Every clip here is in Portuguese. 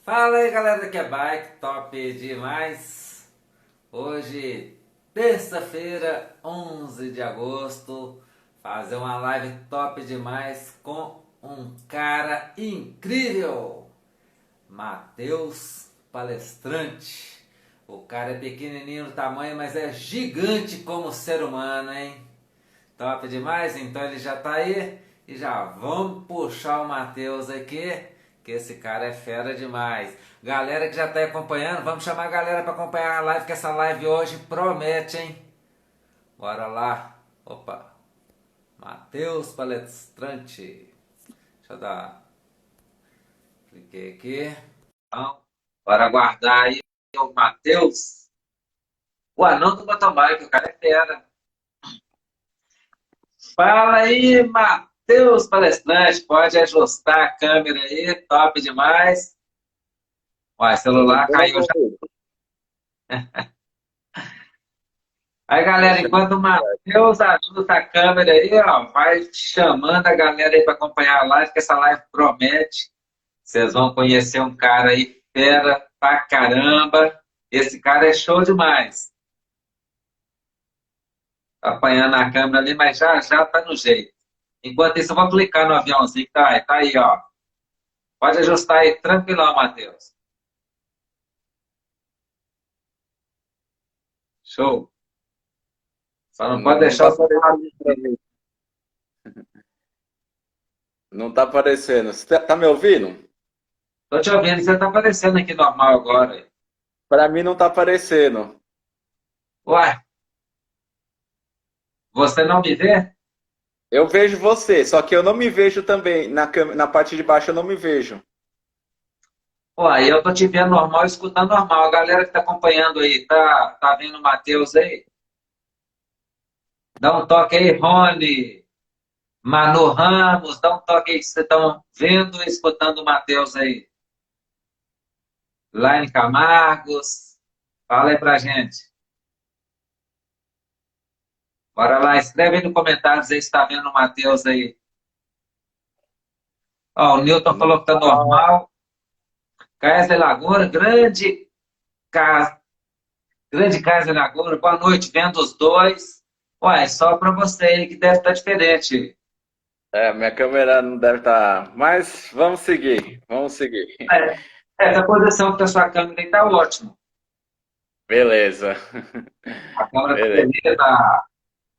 Fala aí galera que é bike, top demais! Hoje, terça-feira, 11 de agosto, fazer uma live top demais com um cara incrível, Matheus Palestrante. O cara é pequenininho no tamanho, mas é gigante como ser humano, hein? Top demais? Então ele já tá aí e já vamos puxar o Matheus aqui, que esse cara é fera demais. Galera que já tá aí acompanhando, vamos chamar a galera para acompanhar a live, que essa live hoje promete, hein? Bora lá. Opa, Matheus Palestrante. Deixa eu dar. Cliquei aqui. Então, bora aguardar aí o Matheus. O anão do motoboy, que o cara é fera. Fala aí, Matheus Palestrante, pode ajustar a câmera aí, top demais. Uai, Tudo celular bom, caiu meu já. amigo? Aí, galera, Deixa enquanto o Matheus ajusta a câmera aí, ó, vai chamando a galera aí para acompanhar a live, que essa live promete. Vocês vão conhecer um cara aí, fera pra caramba. Esse cara é show demais. Tá apanhando a câmera ali, mas já já tá no jeito. Enquanto isso, eu vou clicar no aviãozinho que tá aí, ó. Pode ajustar aí tranquilão, Matheus. Show. Só não pode não deixar tá o celular. aparecendo pra mim. Não tá aparecendo. Você tá me ouvindo? Tô te ouvindo, você tá aparecendo aqui normal agora. Pra mim não tá aparecendo. Uai, você não me vê? Eu vejo você, só que eu não me vejo também. Na parte de baixo eu não me vejo. Uai, eu tô te vendo normal, escutando normal. A galera que tá acompanhando aí, tá vendo o Matheus aí? Dá um toque aí, Rony, Manu Ramos, dá um toque aí que vocês estão vendo e escutando o Matheus aí. Laine Camargos, fala aí pra gente. Bora lá, escreve aí no comentários aí se tá vendo o Matheus aí. Ó, o Newton Não falou que tá tá. normal. Kaiser Laguna, Ca- grande Kaiser Laguna, boa noite, vendo os dois. Ué, só para você aí que deve estar diferente. É, minha câmera não deve estar. Mas vamos seguir. Vamos seguir. É, essa posição que a sua câmera aí tá ótimo. Beleza. A câmera tá Beleza. beleza,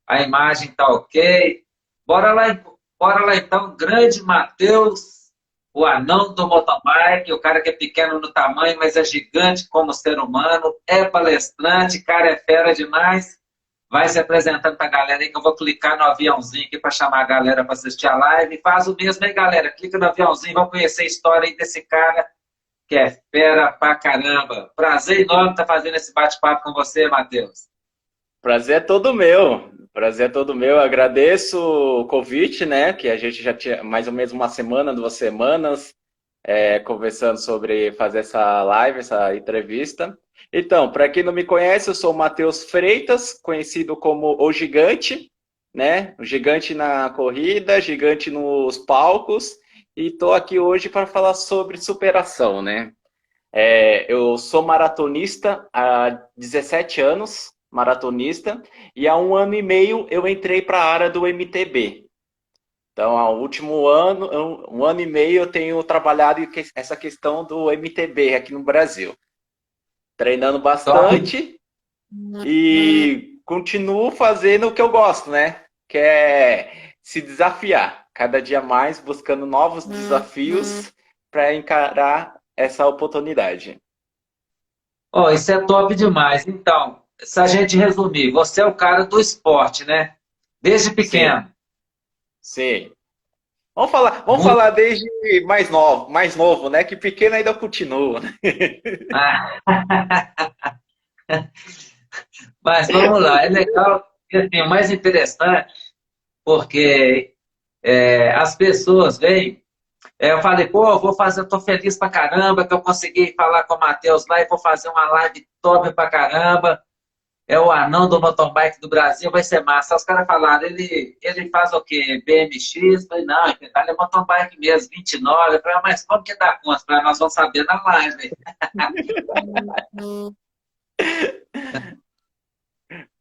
a imagem tá ok. Bora lá, bora lá então, grande Matheus, o anão do motobike, o cara que é pequeno no tamanho, mas é gigante como ser humano, é palestrante, cara é fera demais. Vai se apresentando para a galera aí que eu vou clicar no aviãozinho aqui para chamar a galera para assistir a live. Faz o mesmo aí, galera. Clica no aviãozinho, vamos conhecer a história aí desse cara que é fera pra caramba. Prazer enorme estar fazendo esse bate-papo com você, Matheus. Prazer é todo meu. Prazer é todo meu. Agradeço o convite, né? Que a gente já tinha mais ou menos uma semana, 2 semanas, conversando sobre fazer essa live, essa entrevista. Então, para quem não me conhece, eu sou o Matheus Freitas, conhecido como o Gigante, né? O gigante na corrida, gigante nos palcos, e estou aqui hoje para falar sobre superação, né? Eu sou maratonista há 17 anos, maratonista, e há 1 ano e meio eu entrei para a área do MTB. Então, há último ano, 1 ano e meio eu tenho trabalhado essa questão do MTB aqui no Brasil. Treinando Top. bastante e continuo fazendo o que eu gosto, né? Que é se desafiar cada dia mais, buscando novos desafios para encarar essa oportunidade. Oh, isso é top demais. Então, se a gente resumir, você é o cara do esporte, né? Desde Sim, pequeno. sim. Vamos falar Muito. desde mais novo, né? Que pequeno ainda continua, né? Ah, mas vamos lá, é legal. E, assim, o mais interessante, porque as pessoas veem. Eu falei, pô, eu vou fazer, eu tô feliz pra caramba que eu consegui falar com o Matheus lá e vou fazer uma live top pra caramba. é o anão do mountain bike do Brasil, vai ser massa. Aí os caras falaram, ele faz o quê? BMX? Eu falei, não, ele é mountain bike mesmo, 29. Eu falei, mas como que dá conta? Eu falei, nós vamos saber na live.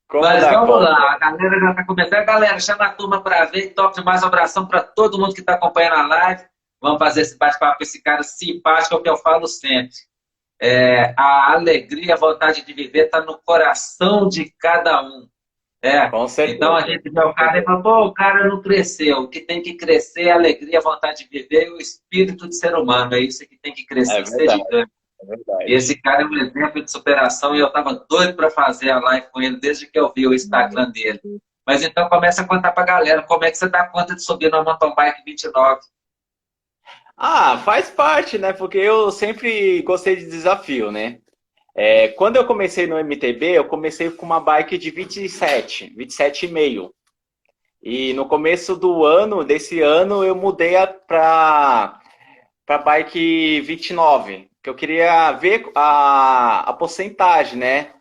Como Mas dá vamos conta? lá, a galera já está começando. Galera, chama a turma para ver. Top demais, um abração para todo mundo que está acompanhando a live. Vamos fazer esse bate-papo com esse cara simpático, é o que eu falo sempre. A alegria, a vontade de viver está no coração de cada um. Com Então a certeza. gente vê o cara e fala, pô, o cara não cresceu. O que tem que crescer é a alegria, a vontade de viver e o espírito de ser humano. É isso que tem que É crescer e ser verdade, gigante. é E esse verdade. cara é um exemplo de superação e eu estava doido para fazer a live com ele desde que eu vi o Instagram dele. Mas então começa a contar para a galera como é que você dá conta de subir na mountain bike 29. Ah, faz parte, né? Porque eu sempre gostei de desafio, né? Quando eu comecei no MTB, eu comecei com uma bike de 27,5. E no começo desse ano, eu mudei para bike 29, que eu queria ver a porcentagem, né?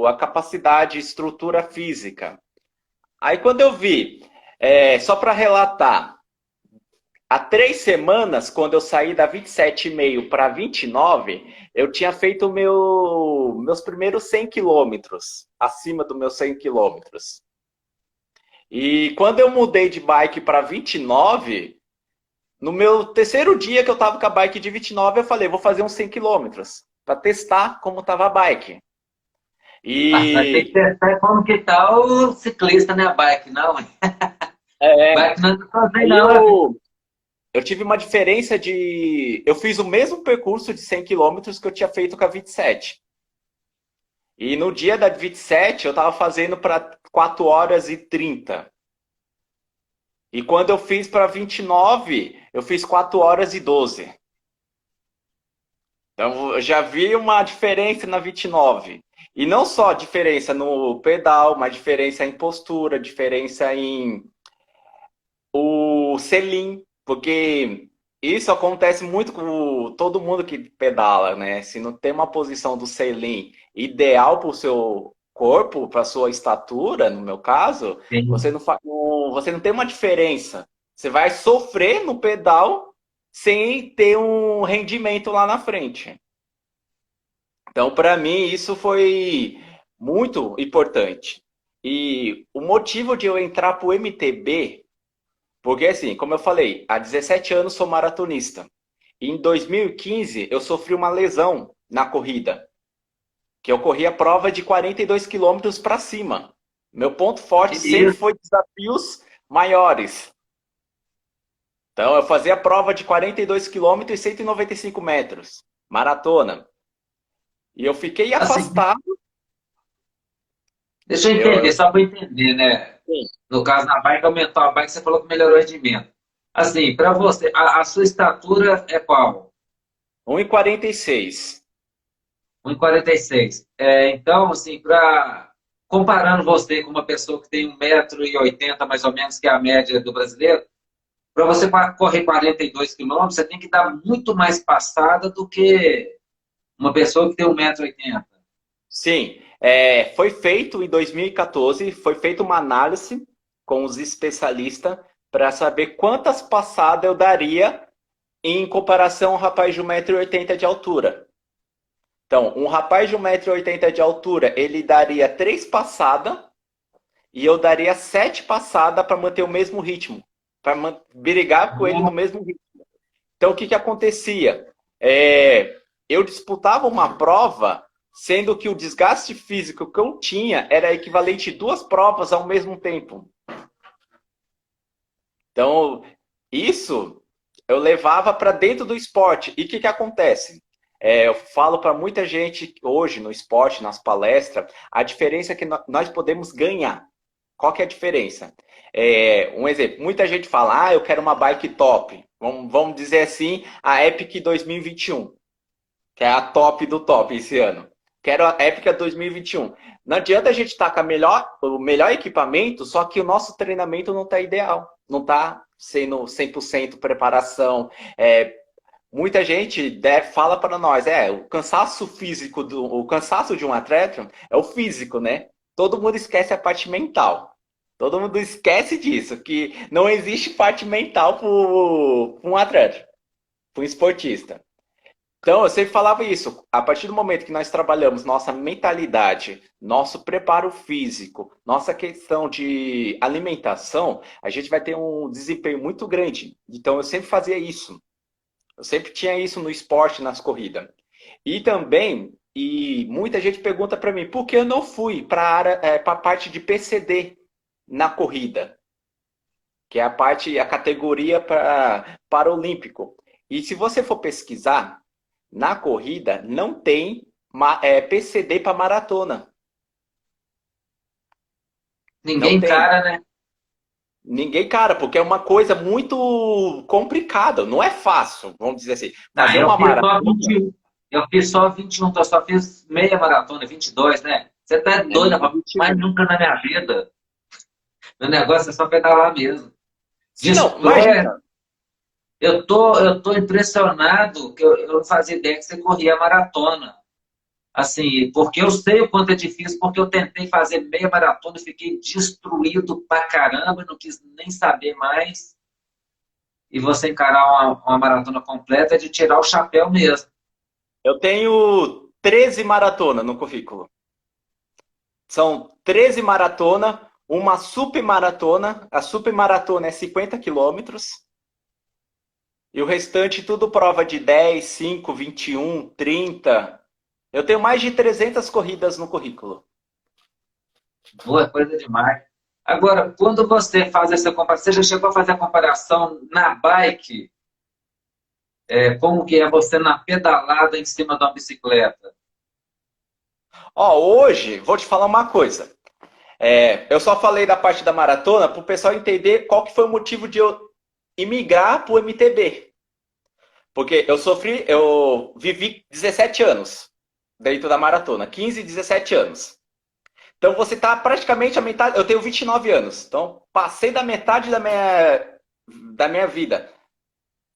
A capacidade, estrutura física. Aí quando eu vi, só para relatar, há 3 semanas, quando eu saí da 27,5 para 29, eu tinha feito meus primeiros 100 quilômetros, acima dos meus 100 quilômetros. E quando eu mudei de bike para 29, no meu terceiro dia que eu estava com a bike de 29, eu falei, vou fazer uns 100 quilômetros para testar como estava a bike. Ah, vai ter que E testar como que tá o ciclista, né? A bike, não. é, Bike não é sozinho, aí não. eu tive uma diferença de... Eu fiz o mesmo percurso de 100 quilômetros que eu tinha feito com a 27. E no dia da 27, eu estava fazendo para 4 horas e 30. E quando eu fiz para 29, eu fiz 4 horas e 12. Então, eu já vi uma diferença na 29. E não só diferença no pedal, mas diferença em postura, diferença em o selim, porque isso acontece muito com todo mundo que pedala, né? Se não tem uma posição do selim ideal para o seu corpo, para sua estatura, no meu caso, Sim. você não tem uma diferença. Você vai sofrer no pedal sem ter um rendimento lá na frente. Então, para mim, isso foi muito importante. E o motivo de eu entrar para o MTB, porque assim, como eu falei, há 17 anos sou maratonista. E em 2015 eu sofri uma lesão na corrida, que eu corri a prova de 42 quilômetros para cima. Meu ponto Que forte sempre isso? foi desafios maiores. Então eu fazia a prova de 42 quilômetros e 195 metros, maratona. E eu fiquei Assim, afastado. deixa eu entender, Eu, só para entender, né? No caso, na bike aumentou a bike, você falou que melhorou o rendimento. Assim, para você, a sua estatura é qual? 1,46. 1,46. Então, assim, comparando você com uma pessoa que tem 1,80 m mais ou menos, que é a média do brasileiro, para você correr 42 quilômetros, você tem que dar muito mais passada do que uma pessoa que tem 1,80 m. Sim, foi feito em 2014, foi feita uma análise com os especialistas para saber quantas passadas eu daria em comparação ao rapaz de 1,80 m de altura. Então, um rapaz de 1,80 m de altura, ele daria 3 passadas e eu daria 7 passadas para manter o mesmo ritmo, para brigar com ele no mesmo ritmo. Então, o que, que acontecia? Eu disputava uma prova, sendo que o desgaste físico que eu tinha era equivalente a 2 provas ao mesmo tempo. Então, isso eu levava para dentro do esporte. E o que, que acontece? Eu falo para muita gente hoje no esporte, nas palestras, a diferença é que nós podemos ganhar. Qual que é a diferença? Um exemplo, muita gente fala, eu quero uma bike top. Vamos dizer assim, a Epic 2021, que é a top do top esse ano. Quero a Epic 2021. Não adianta a gente estar com o melhor equipamento, só que o nosso treinamento não está ideal. Não está sendo 100% preparação. Muita gente fala para nós, o cansaço físico, o cansaço de um atleta é o físico, né? todo mundo esquece a parte mental. Todo mundo esquece disso, que não existe parte mental para um atleta, para um esportista. Então, eu sempre falava isso. A partir do momento que nós trabalhamos nossa mentalidade, nosso preparo físico, nossa questão de alimentação, a gente vai ter um desempenho muito grande. Então, eu sempre fazia isso. Eu sempre tinha isso no esporte, nas corridas. E também, e muita gente pergunta para mim, por que eu não fui para a parte de PCD na corrida? Que é a categoria para olímpico. E se você for pesquisar, na corrida não tem PCD para maratona. Não Ninguém tem. encara, né? Ninguém, cara, porque é uma coisa muito complicada. Não é fácil, vamos dizer assim. Não, Fazer eu uma fiz só maratona 21. Eu fiz só 21, então eu só fiz meia maratona, 22, né? Você tá é doido, rapaz? Mas 21. nunca na minha vida. Meu negócio é só pedalar mesmo. Se não, Display, imagina. eu tô impressionado que eu não fazia ideia que você corria maratona. Assim, porque eu sei o quanto é difícil, porque eu tentei fazer meia maratona e fiquei destruído pra caramba, não quis nem saber mais. E você encarar uma maratona completa é de tirar o chapéu mesmo. Eu tenho 13 maratonas no currículo. São 13 maratonas, uma supermaratona. A supermaratona é 50 quilômetros. E o restante tudo prova de 10, 5, 21, 30. Eu tenho mais de 300 corridas no currículo. Boa, coisa demais. Agora, quando você faz essa comparação, você já chegou a fazer a comparação na bike, como que é você na pedalada em cima de uma bicicleta? Ó, hoje, vou te falar uma coisa. Eu só falei da parte da maratona para o pessoal entender qual que foi o motivo de eu imigrar para o MTB. Porque eu vivi 17 anos dentro da maratona, 15, 17 anos. Então você está praticamente a metade, eu tenho 29 anos, então passei da metade da minha vida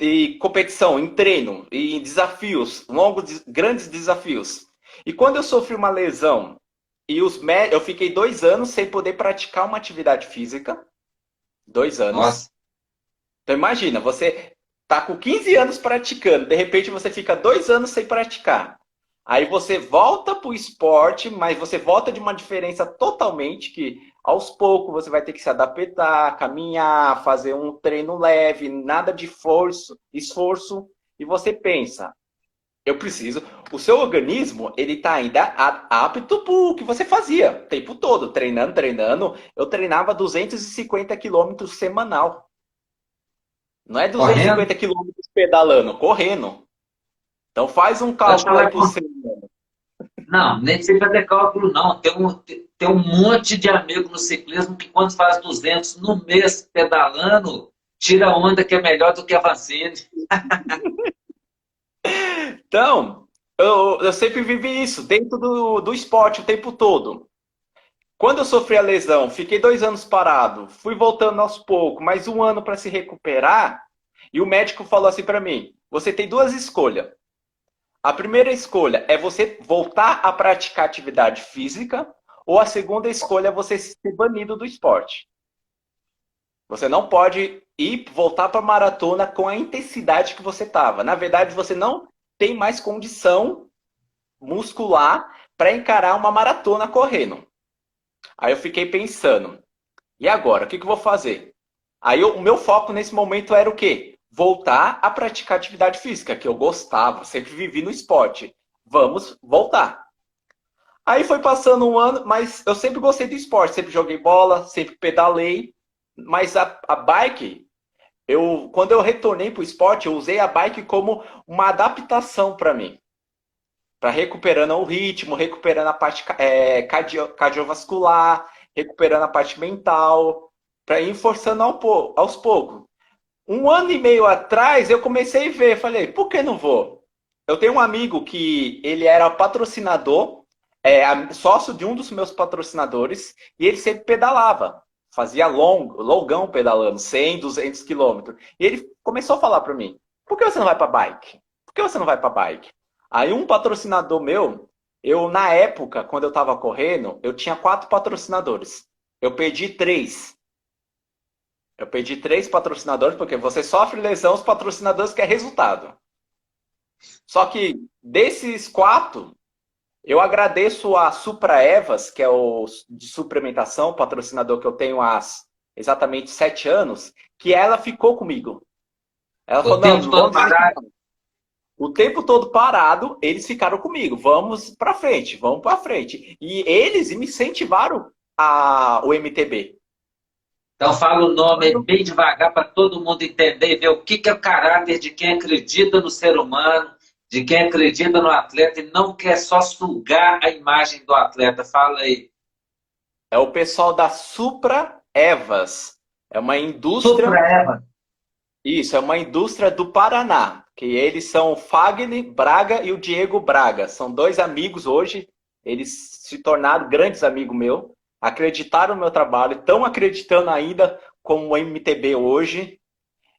em competição, em treino, em desafios, longos, grandes desafios. E quando eu sofri uma lesão e eu fiquei 2 anos sem poder praticar uma atividade física, 2 anos. Nossa, Então imagina, você tá com 15 anos praticando, de repente você fica 2 anos sem praticar. Aí você volta para o esporte, mas você volta de uma diferença totalmente que aos poucos você vai ter que se adaptar, caminhar, fazer um treino leve, nada de esforço, e você pensa, eu preciso. O seu organismo, ele tá ainda apto para o que você fazia o tempo todo, treinando, treinando. Eu treinava 250 quilômetros semanal. Não é correndo? 250 quilômetros pedalando, correndo. Então faz um Pode cálculo aí falar para o com... seu. Não, nem precisa fazer cálculo, não. Tem um monte de amigo no ciclismo que quando faz 200 no mês pedalando, tira onda que é melhor do que a vacina. Então, eu sempre vivi isso, dentro do esporte o tempo todo. Quando eu sofri a lesão, fiquei 2 anos parado, fui voltando aos poucos, mais um ano para se recuperar, e o médico falou assim para mim: você tem duas escolhas. A primeira escolha é você voltar a praticar atividade física, ou a segunda escolha é você ser banido do esporte. Você não pode voltar para a maratona com a intensidade que você estava. Na verdade, você não tem mais condição muscular para encarar uma maratona correndo. Aí eu fiquei pensando, e agora? O que eu vou fazer? Aí o meu foco nesse momento era o quê? Voltar a praticar atividade física, que eu gostava, sempre vivi no esporte. Vamos voltar. Aí foi passando um ano, mas eu sempre gostei do esporte, sempre joguei bola, sempre pedalei. Mas a bike, quando eu retornei para o esporte, eu usei a bike como uma adaptação para mim. Para recuperando o ritmo, recuperando a parte cardiovascular, recuperando a parte mental, para ir forçando aos poucos. Um ano e meio atrás, eu comecei a ver, falei, por que não vou? Eu tenho um amigo que ele era patrocinador, sócio de um dos meus patrocinadores, e ele sempre pedalava. Fazia longão pedalando, 100, 200 quilômetros. E ele começou a falar para mim, por que você não vai para bike? Por que você não vai para bike? Aí um patrocinador meu, Na época, quando eu estava correndo, eu tinha 4 patrocinadores. Eu perdi 3. Eu perdi 3 patrocinadores, porque você sofre lesão, os patrocinadores querem resultado. Só que desses 4, eu agradeço a Supra Evas, que é o de suplementação, patrocinador que eu tenho há exatamente 7 anos, que ela ficou comigo. Ela O falou, não, tempo não todo vamos desistir. parado. O tempo todo parado, eles ficaram comigo. Vamos para frente, vamos para frente. E eles me incentivaram o MTB. Então fala o nome bem devagar para todo mundo entender e ver o que é o caráter de quem acredita no ser humano, de quem acredita no atleta e não quer só sugar a imagem do atleta. Fala aí. É o pessoal da Supra Evas. É uma indústria. Supra Eva. Isso, é uma indústria do Paraná. Que eles são o Fagner Braga e o Diego Braga. São 2 amigos hoje. Eles se tornaram grandes amigos meus. Acreditaram no meu trabalho. Estão acreditando ainda como o MTB hoje.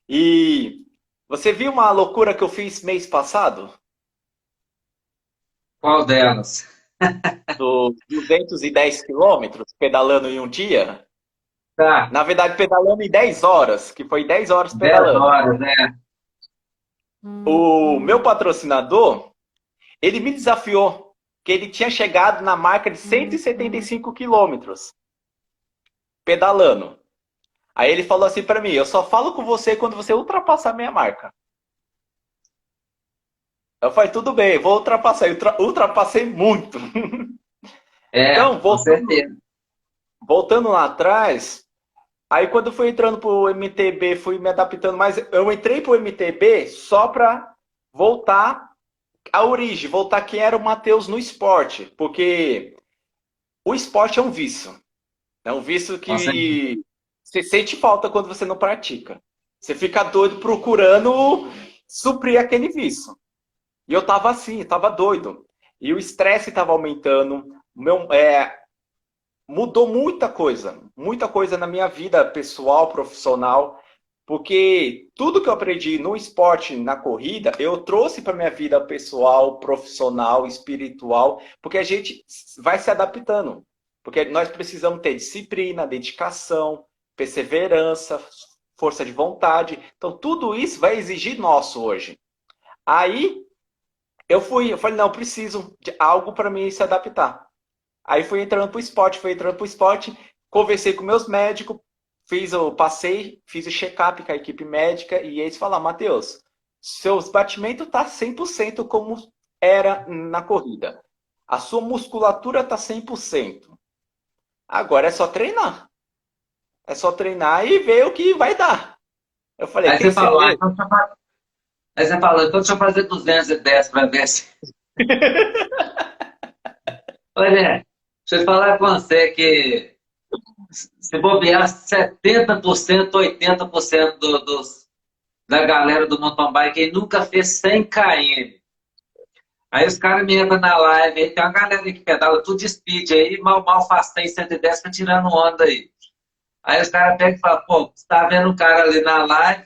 E você viu uma loucura que eu fiz mês passado? Qual delas? Dos 210 quilômetros pedalando em um dia? Tá, Na verdade, pedalando em 10 horas, que foi 10 horas 10 pedalando. horas, né? O meu patrocinador, ele me desafiou, que ele tinha chegado na marca de 175 quilômetros pedalando. Aí ele falou assim para mim, eu só falo com você quando você ultrapassar a minha marca. Eu falei, tudo bem, vou ultrapassar. Eu ultrapassei muito. É, Então, com certeza. voltando lá atrás, aí quando eu fui entrando pro MTB, fui me adaptando mais. Eu entrei pro MTB só para voltar à origem, voltar quem era o Matheus no esporte. Porque o esporte é um vício. É um vício Com certeza. que você sente falta quando você não pratica. Você fica doido procurando suprir aquele vício. E eu tava assim, tava doido. E o estresse tava aumentando. Mudou muita coisa na minha vida pessoal, profissional, porque tudo que eu aprendi no esporte, na corrida, eu trouxe para minha vida pessoal, profissional, espiritual, porque a gente vai se adaptando. Porque nós precisamos ter disciplina, dedicação, perseverança, força de vontade. Então, tudo isso vai exigir nosso hoje. Aí, eu falei, não, eu preciso de algo para mim se adaptar. Aí fui entrando pro esporte, conversei com meus médicos, fiz o check-up com a equipe médica e eles falaram, Matheus, seus batimentos tá 100% como era na corrida. A sua musculatura tá 100%. Agora é só treinar. É só treinar e ver o que vai dar. Eu falei, Aí tem você falou, certeza? aí você falou, então deixa eu fazer 210 para ver se. Olha, deixa eu falar com você que se bobear 70%, 80% da galera do mountain bike aí nunca fez 100 km. Aí os caras me entram na live, aí tem uma galera que pedala tudo de speed aí, mal mal faz 100, 110, tá tirando onda aí. Aí os caras pegam e falam, pô, você tá vendo o cara ali na live,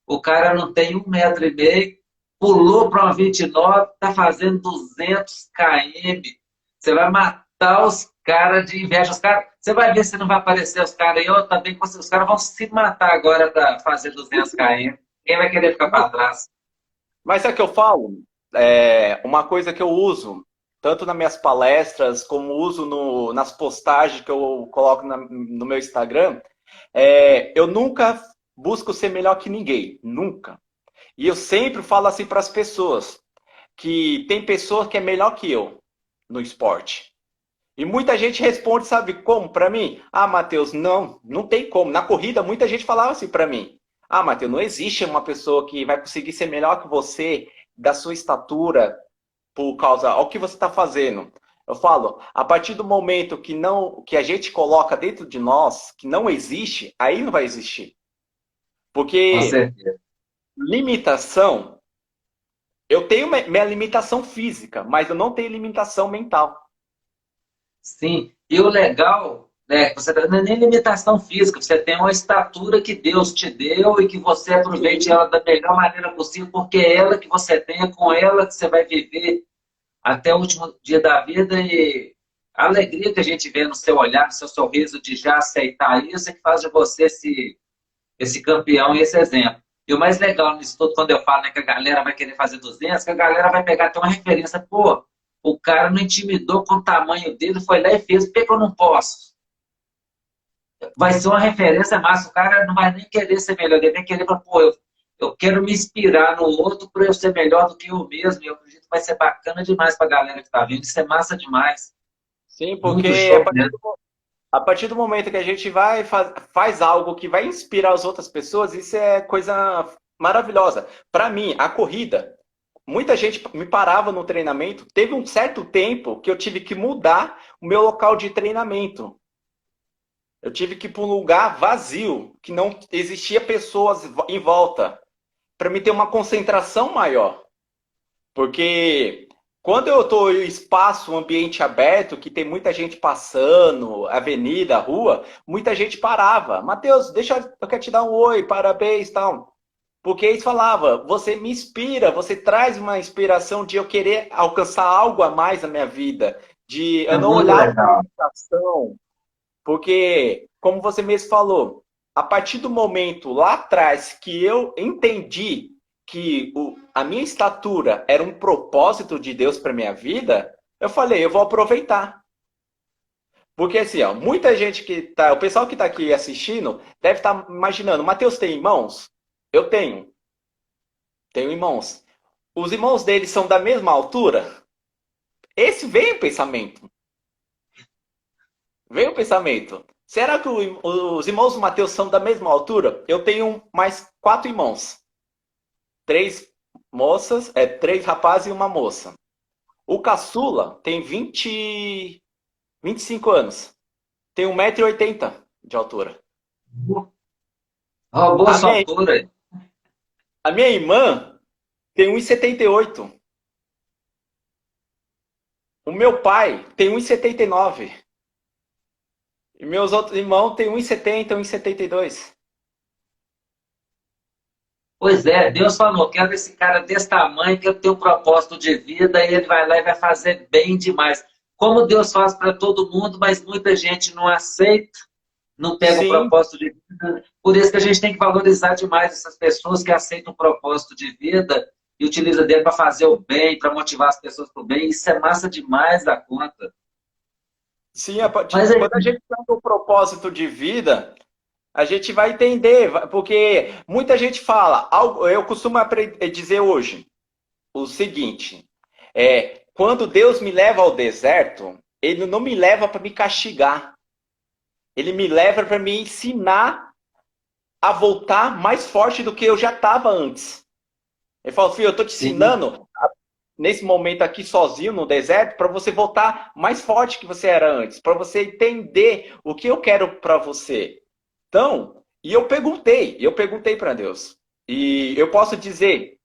o cara não tem 1,5 m, pulou para uma 29, tá fazendo 200 km. Você vai matar os caras de inveja. Os caras, você vai ver se não vai aparecer os caras aí. Eu também, os caras vão se matar agora para fazer 200 km. Quem vai querer ficar para trás? Mas é que eu falo, uma coisa que eu uso, tanto nas minhas palestras, como uso nas postagens que eu coloco no meu Instagram, eu nunca busco ser melhor que ninguém, nunca. E eu sempre falo assim para as pessoas, que tem pessoa que é melhor que eu no esporte. E muita gente responde, sabe como para mim? Ah, Matheus, não tem como. Na corrida, muita gente falava assim para mim. Ah, Matheus, não existe uma pessoa que vai conseguir ser melhor que você, da sua estatura, por causa ao que você está fazendo. Eu falo, a partir do momento que a gente coloca dentro de nós, que não existe, aí não vai existir. Com Porque certeza. limitação, eu tenho minha limitação física, mas eu não tenho limitação mental. Sim. E o legal, né, você não é nem limitação física, você tem uma estatura que Deus te deu e que você aproveite ela da melhor maneira possível, porque é ela que você tem, é com ela que você vai viver até o último dia da vida e a alegria que a gente vê no seu olhar, no seu sorriso de já aceitar isso é que faz de você esse campeão e esse exemplo. E o mais legal nisso tudo, quando eu falo, né, que a galera vai querer fazer 200, que a galera vai pegar até uma referência. Pô, o cara não intimidou com o tamanho dele, foi lá e fez, por que que eu não posso? Vai ser uma referência massa. O cara não vai nem querer ser melhor, ele vai querer, pô, eu quero me inspirar no outro para eu ser melhor do que eu mesmo. E eu acredito que vai ser bacana demais para a galera que está vendo. Isso é massa demais. Sim, Muito porque show mesmo. a partir do momento que a gente vai faz algo que vai inspirar as outras pessoas, isso é coisa maravilhosa. Para mim, a corrida, muita gente me parava no treinamento. Teve um certo tempo que eu tive que mudar o meu local de treinamento. Eu tive que ir para um lugar vazio, que não existia pessoas em volta, para me ter uma concentração maior. Porque quando eu estou em espaço, um ambiente aberto, que tem muita gente passando, avenida, rua, muita gente parava. Matheus, eu quero te dar um oi, parabéns, tal. Porque eles falavam, você me inspira, você traz uma inspiração de eu querer alcançar algo a mais na minha vida, de É eu não muito olhar uma legal. limitação, porque, como você mesmo falou, a partir do momento lá atrás que eu entendi que a minha estatura era um propósito de Deus para minha vida, eu falei, eu vou aproveitar. Porque assim, ó, muita gente que tá, o pessoal que está aqui assistindo deve estar imaginando, Mateus tem irmãos? Eu tenho irmãos. Os irmãos deles são da mesma altura? Esse veio o pensamento. Veio o pensamento. Será que os irmãos do Mateus são da mesma altura? Eu tenho mais 4 irmãos. 3 moças, 3 rapazes e uma moça. O caçula tem 25 anos. Tem 1,80 m de altura. Roubou a A sua minha, altura. a minha irmã tem 1,78 m. O meu pai tem 1,79 m. E meus outros irmãos têm 1,70 m, 1,72 m. Pois é, Deus falou, quero esse cara desse tamanho, que eu tenho um propósito de vida, e ele vai lá e vai fazer bem demais. Como Deus faz para todo mundo, mas muita gente não aceita, não pega o Sim, propósito de vida. Por isso que a gente tem que valorizar demais essas pessoas que aceitam o propósito de vida e utilizam dele para fazer o bem, para motivar as pessoas para o bem. Isso é massa demais da conta. sim, Mas aí, quando a gente tem um propósito de vida, a gente vai entender, porque muita gente fala, eu costumo dizer hoje o seguinte, quando Deus me leva ao deserto, Ele não me leva para me castigar, Ele me leva para me ensinar a voltar mais forte do que eu já estava antes. Ele fala, filho, eu estou te sim, ensinando nesse momento aqui sozinho no deserto para você voltar mais forte que você era antes, para você entender o que eu quero para você. Então, e eu perguntei para Deus. E eu posso dizer,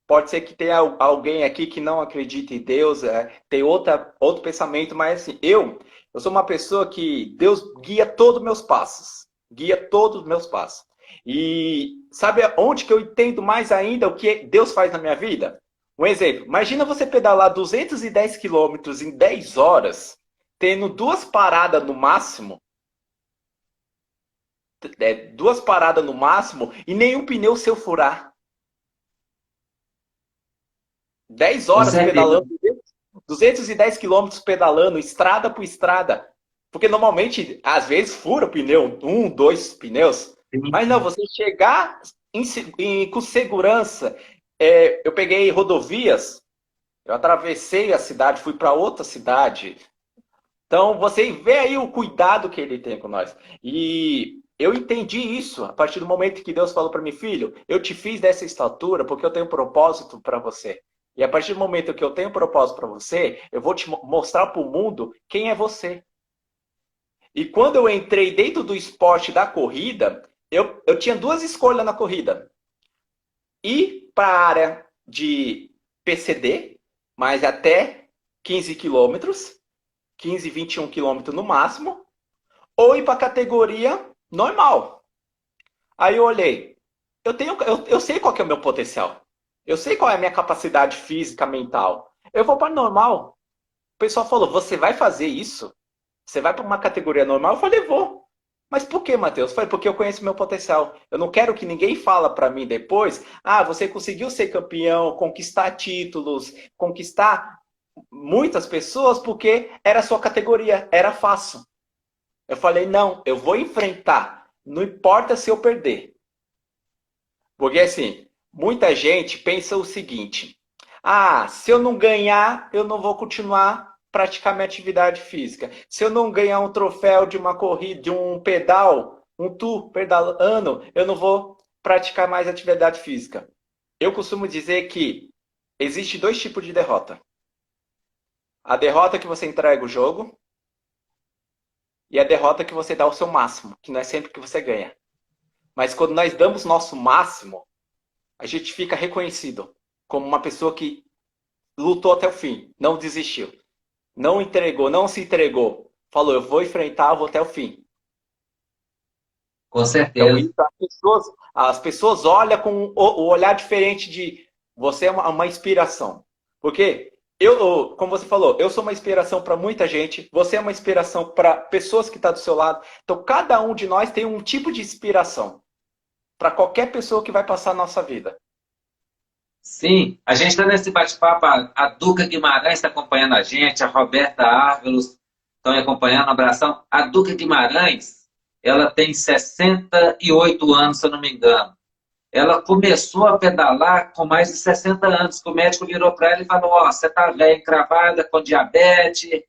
pode ser que tenha alguém aqui que não acredita em Deus, tem outro pensamento, mas assim, eu sou uma pessoa que Deus guia todos os meus passos. Guia todos os meus passos. E sabe onde que eu entendo mais ainda o que Deus faz na minha vida? Um exemplo, imagina você pedalar 210 quilômetros em 10 horas, tendo 2 paradas no máximo, 2 paradas no máximo, e nenhum pneu seu furar. 10 com horas certeza. pedalando, 210 quilômetros pedalando, estrada por estrada. Porque normalmente, às vezes, fura o pneu, 2 pneus. Mas não, você chegar com segurança. Eu peguei rodovias, eu atravessei a cidade, fui para outra cidade. Então, você vê aí o cuidado que ele tem com nós. E eu entendi isso a partir do momento que Deus falou para mim, filho, eu te fiz dessa estatura porque eu tenho um propósito para você. E a partir do momento que eu tenho um propósito para você, eu vou te mostrar para o mundo quem é você. E quando eu entrei dentro do esporte da corrida, eu tinha 2 escolhas na corrida. Ir para a área de PCD, mas até 15 quilômetros, 15, 21 quilômetros no máximo, ou ir para a categoria normal. Aí eu olhei, eu sei qual que é o meu potencial. Eu sei qual é a minha capacidade física, mental. Eu vou para normal. O pessoal falou, você vai fazer isso? Você vai para uma categoria normal? Eu falei, vou. Mas por que, Matheus? Eu falei, porque eu conheço meu potencial. Eu não quero que ninguém fala para mim depois, você conseguiu ser campeão, conquistar títulos, conquistar muitas pessoas porque era a sua categoria, era fácil. Eu falei, não, eu vou enfrentar. Não importa se eu perder. Porque assim, muita gente pensa o seguinte: se eu não ganhar, eu não vou continuar praticar minha atividade física. Se eu não ganhar um troféu de uma corrida, de um pedal, um tour pedalando, eu não vou praticar mais atividade física. Eu costumo dizer que existe dois tipos de derrota. A derrota que você entrega o jogo e a derrota que você dá o seu máximo, que não é sempre que você ganha. Mas quando nós damos nosso máximo, a gente fica reconhecido como uma pessoa que lutou até o fim, não desistiu, não entregou, não se entregou. Falou, eu vou enfrentar, eu vou até o fim. Com Então, certeza. isso, as pessoas olham com o olhar diferente de você é uma inspiração. Porque como você falou, eu sou uma inspiração para muita gente, você é uma inspiração para pessoas que estão do seu lado. Então, cada um de nós tem um tipo de inspiração para qualquer pessoa que vai passar a nossa vida. Sim, a gente está nesse bate-papo, a Duca Guimarães está acompanhando a gente, a Roberta Árvelos estão me acompanhando, um abração. A Duca Guimarães, ela tem 68 anos, se eu não me engano. Ela começou a pedalar com mais de 60 anos, que o médico virou para ela e falou, você está velha, encravada, com diabetes,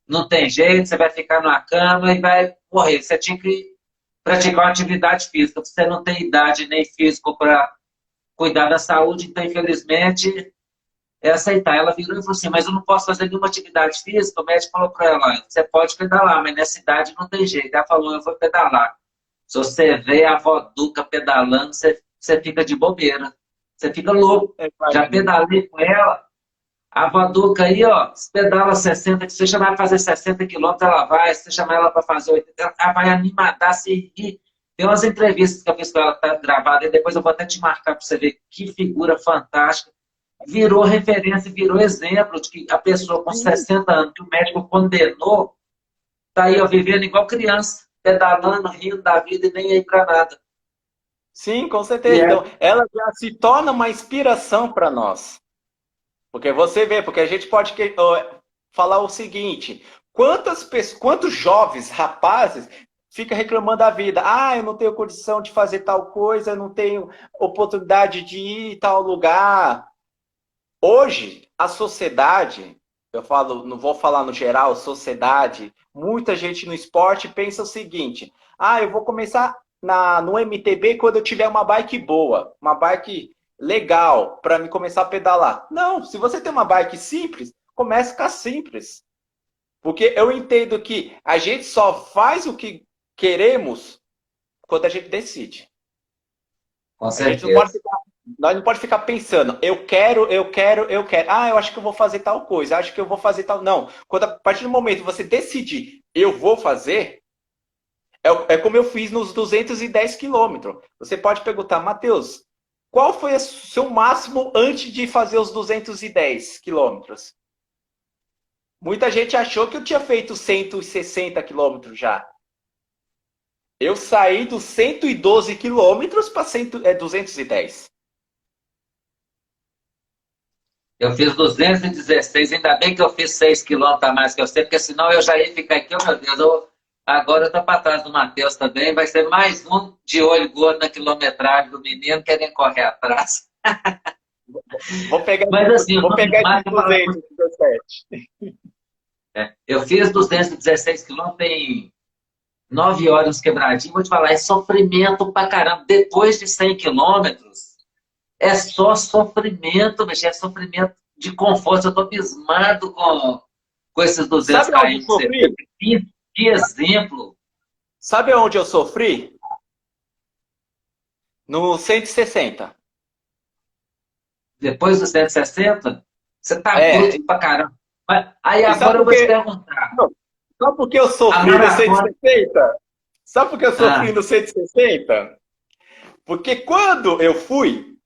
não tem jeito, você vai ficar numa cama e vai morrer. Você tinha que praticar uma atividade física, você não tem idade nem físico para cuidar da saúde, então, infelizmente, é aceitar. Ela virou e falou assim, mas eu não posso fazer nenhuma atividade física. O médico falou para ela, você pode pedalar, mas nessa idade não tem jeito. Ela falou, eu vou pedalar. Se você vê a avó Duca pedalando, você fica de bobeira. Você fica louco. Já pedalei com ela. A avó Duca aí, se pedala 60, se você chamar ela para fazer 60 quilômetros, ela vai. Se você chamar ela para fazer 80, ela vai animar, se rir. Tem umas entrevistas que eu fiz com ela, tá gravada, e depois eu vou até te marcar para você ver que figura fantástica. Virou referência, virou exemplo de que a pessoa com 60 anos, que o médico condenou, tá aí, vivendo igual criança, pedalando, rindo da vida e nem aí para nada. Sim, com E certeza. é, Então, ela já se torna uma inspiração para nós. Porque você vê, porque a gente pode falar o seguinte: quantos jovens, rapazes, fica reclamando da vida? Eu não tenho condição de fazer tal coisa, eu não tenho oportunidade de ir em tal lugar. Hoje, a sociedade, eu falo, não vou falar no geral, sociedade, muita gente no esporte pensa o seguinte: eu vou começar no MTB quando eu tiver uma bike boa, uma bike legal para me começar a pedalar. Não, se você tem uma bike simples, comece com a simples. Porque eu entendo que a gente só faz o que queremos quando a gente decide. com A gente não pode certeza. ficar, nós não pode ficar pensando, eu quero, eu quero, eu quero. Eu acho que eu vou fazer tal coisa, acho que eu vou fazer tal. Não. Quando a partir do momento que você decidir, eu vou fazer, é como eu fiz nos 210 quilômetros. Você pode perguntar, Matheus, qual foi o seu máximo antes de fazer os 210 quilômetros? Muita gente achou que eu tinha feito 160 quilômetros já. Eu saí dos 112 quilômetros para 210. Eu fiz 216, ainda bem que eu fiz 6 quilômetros a mais que eu sei, porque senão eu já ia ficar aqui, meu Deus, agora eu estou para trás do Matheus também, vai ser mais um de olho gordo na quilometragem do menino querendo correr atrás. Vou pegar, Mas assim, vou pegar mais esses que falar, 217. eu fiz 216 quilômetros em 9 horas quebradinho, vou te falar, é sofrimento pra caramba. Depois de 100 quilômetros, é só sofrimento, mas é sofrimento de conforto. Eu estou abismado com esses 200 Sabe onde eu km que você fez. sofri? Que exemplo. Sabe onde eu sofri? No 160. Depois dos 160, você tá É. bruto pra caramba. Aí E sabe agora eu por vou te quê? perguntar. Não, sabe por que eu A sofri no maratona. 160? Sabe por que eu sofri Ah, no 160? Porque quando eu fui,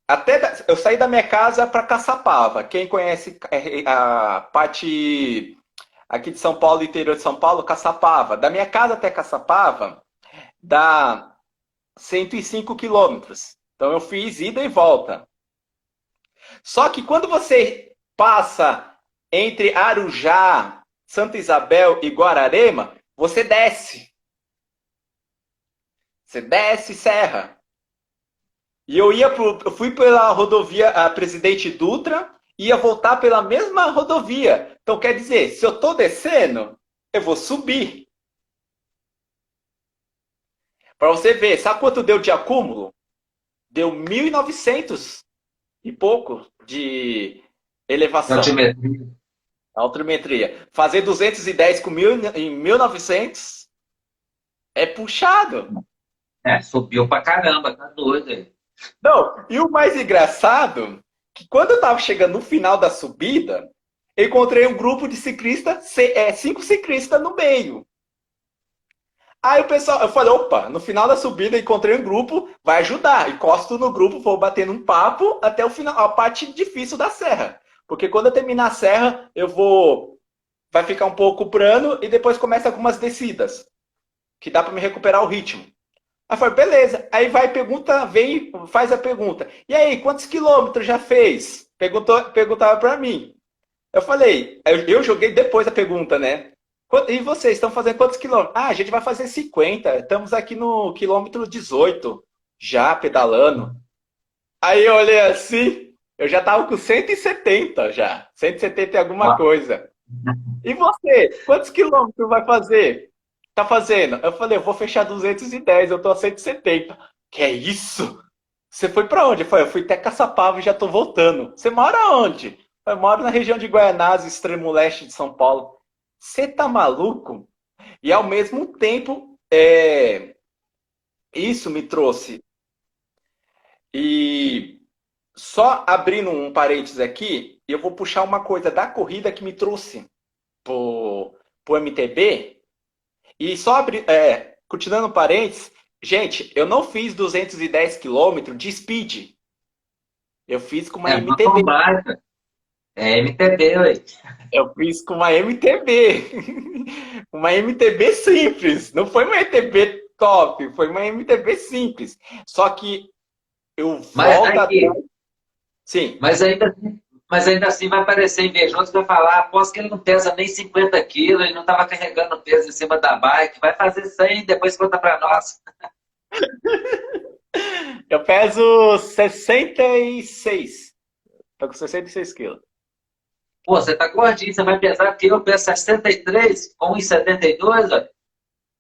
Eu saí da minha casa para Caçapava. Quem conhece a parte aqui de São Paulo, interior de São Paulo, Caçapava. Da minha casa até Caçapava dá 105 quilômetros. Então eu fiz ida e volta. Só que quando você passa entre Arujá, Santa Isabel e Guararema, você desce. Você desce serra. E eu fui pela rodovia a Presidente Dutra e ia voltar pela mesma rodovia. Então quer dizer, se eu estou descendo, eu vou subir. Para você ver, sabe quanto deu de acúmulo? Deu 1.900 e pouco de elevação. Altimetria. Altimetria. Fazer 210 com em 1.900 é puxado. É, subiu pra caramba, tá doido aí. Não, e o mais engraçado, que quando eu tava chegando no final da subida, eu encontrei um grupo de ciclistas, 5 ciclistas no meio. Aí o pessoal, eu falei, opa, no final da subida eu encontrei um grupo, vai ajudar. Encosto no grupo, vou batendo um papo até o final, a parte difícil da serra. Porque quando eu terminar a serra, vai ficar um pouco plano e depois começa algumas descidas, que dá para me recuperar o ritmo. Aí eu falei, beleza. Aí vai, pergunta, vem, faz a pergunta. E aí, quantos quilômetros já fez? Perguntava para mim. Eu falei, eu joguei depois a pergunta, né? E vocês estão fazendo quantos quilômetros? Ah, a gente vai fazer 50. Estamos aqui no quilômetro 18, já pedalando. Aí eu olhei assim, eu já tava com 170 já. 170 e alguma coisa. E você, quantos quilômetros vai fazer? Tá fazendo? Eu falei, eu vou fechar 210, eu tô a 170. Que é isso? Você foi pra onde? Eu fui até Caçapava e já tô voltando. Você mora onde? Eu moro na região de Guaianazes, extremo leste de São Paulo. Você tá maluco? E ao mesmo tempo, isso me trouxe. E só abrindo um parênteses aqui, eu vou puxar uma coisa da corrida que me trouxe pro MTB. E só continuando parênteses, gente, eu não fiz 210 quilômetros de speed. Eu fiz com uma É uma MTB. marca. É MTB, ué. Eu fiz com uma MTB. Uma MTB simples. Não foi uma MTB top, foi uma MTB simples. Só que eu Mas volto aqui, atrás. Sim. mas ainda assim vai parecer invejoso, vai falar, aposto que ele não pesa nem 50 quilos, ele não estava carregando peso em cima da bike, vai fazer 100 e depois conta para nós. Eu peso 66. Tô com 66 quilos. Pô, você tá gordinho, você vai pesar que eu peso 63 com 1,72, ó.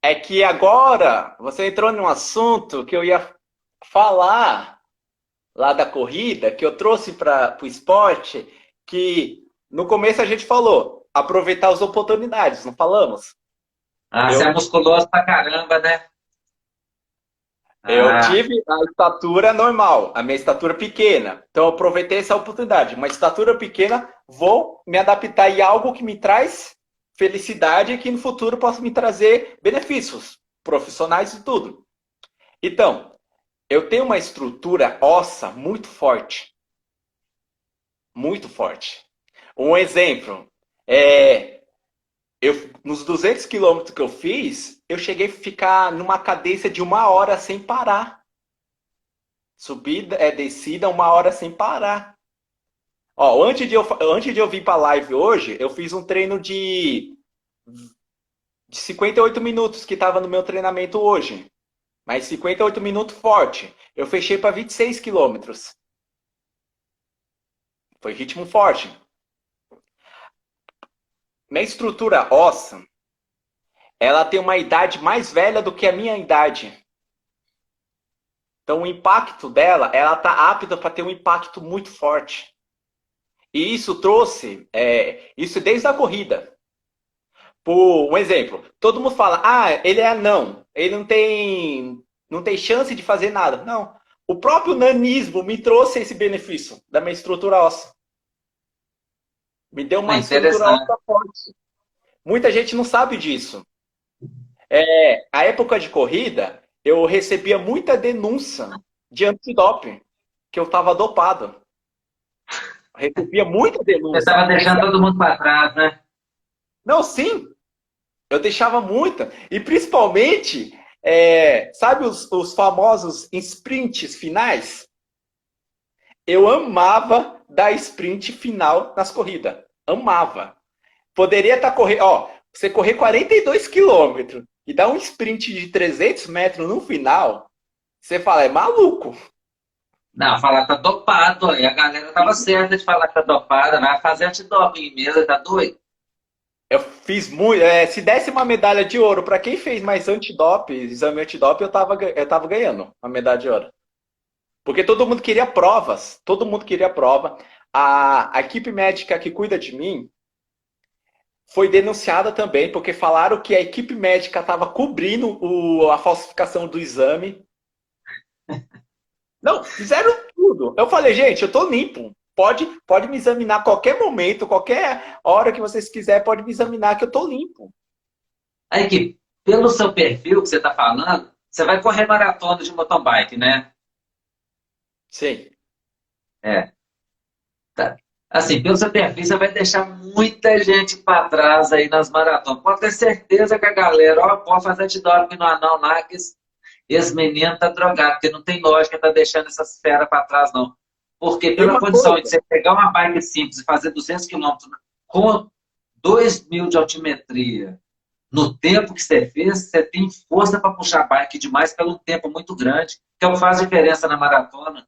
É que agora você entrou num assunto que eu ia falar lá da corrida, que eu trouxe para o esporte, que no começo a gente falou, aproveitar as oportunidades, não falamos? Ah, você é Eu, musculoso pra caramba, né? eu Ah, tive a estatura normal, a minha estatura pequena. Então eu aproveitei essa oportunidade. Uma estatura pequena, vou me adaptar em algo que me traz felicidade e que no futuro possa me trazer benefícios profissionais e tudo. Então, eu tenho uma estrutura óssea muito forte. Muito forte. Um exemplo, nos 200 quilômetros que eu fiz, eu cheguei a ficar numa cadência de 1 hora sem parar. Subida, descida, 1 hora sem parar. Ó, antes de eu vir para a live hoje, eu fiz um treino de 58 minutos que estava no meu treinamento hoje. Mas 58 minutos forte. Eu fechei para 26 quilômetros. Foi ritmo forte. Minha estrutura óssea, ela tem uma idade mais velha do que a minha idade. Então o impacto dela, ela tá apta para ter um impacto muito forte. E isso trouxe, isso desde a corrida. Por um exemplo, todo mundo fala, ele é anão, ele não tem chance de fazer nada. Não, o próprio nanismo me trouxe esse benefício da minha estrutura óssea. Me deu é uma estrutura interessante. óssea forte. Muita gente não sabe disso. A época de corrida, eu recebia muita denúncia de antidoping, que eu tava dopado. Recebia muita Você denúncia. estava deixando todo mundo para trás, né? Não, sim, eu deixava muita. E principalmente, sabe os famosos sprints finais? Eu amava dar sprint final nas corridas. Amava. Poderia estar correndo, ó, você correr 42 quilômetros e dar um sprint de 300 metros no final, você fala, é maluco. Não, falar que tá dopado, e a galera tava certa de falar que tá dopada, vai fazer antidoping mesmo, tá doido? Eu fiz muito. Se desse uma medalha de ouro para quem fez mais antidoping, exame antidoping, eu tava ganhando a medalha de ouro. Porque todo mundo queria provas. Todo mundo queria prova. A equipe médica que cuida de mim foi denunciada também, porque falaram que a equipe médica estava cobrindo a falsificação do exame. Não, fizeram tudo. Eu falei, gente, eu tô limpo. Pode me examinar a qualquer momento, qualquer hora que vocês quiserem, pode me examinar que eu tô limpo. Aí que, pelo seu perfil que você tá falando, você vai correr maratona de mountain bike, né? Sim. É. Tá. Assim, pelo seu perfil, você vai deixar muita gente para trás aí nas maratonas. Pode ter certeza que a galera, ó, pode fazer antidoping no anão lá, que esse menino tá drogado, porque não tem lógica tá deixando essas feras para trás, não. Porque E pela uma condição de coisa, você pegar uma bike simples e fazer 200 quilômetros com 2.000 de altimetria, no tempo que você fez, você tem força para puxar a bike demais pelo tempo muito grande, que é o que faz diferença na maratona.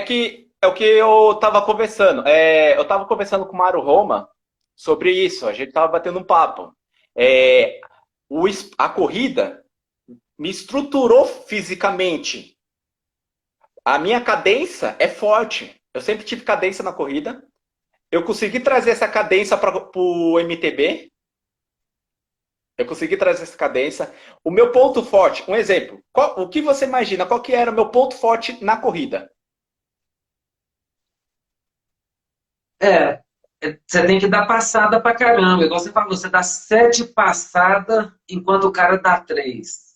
que é o que eu estava conversando. Eu estava conversando com o Mário Roma sobre isso. A gente estava batendo um papo. É, a corrida me estruturou fisicamente. A minha cadência é forte. Eu sempre tive cadência na corrida. Eu consegui trazer essa cadência para o MTB. Eu consegui trazer essa cadência. O meu ponto forte, um exemplo. O que você imagina? Qual que era o meu ponto forte na corrida? É, você tem que dar passada pra caramba. Igual você falou, você dá 7 passadas enquanto o cara dá 3.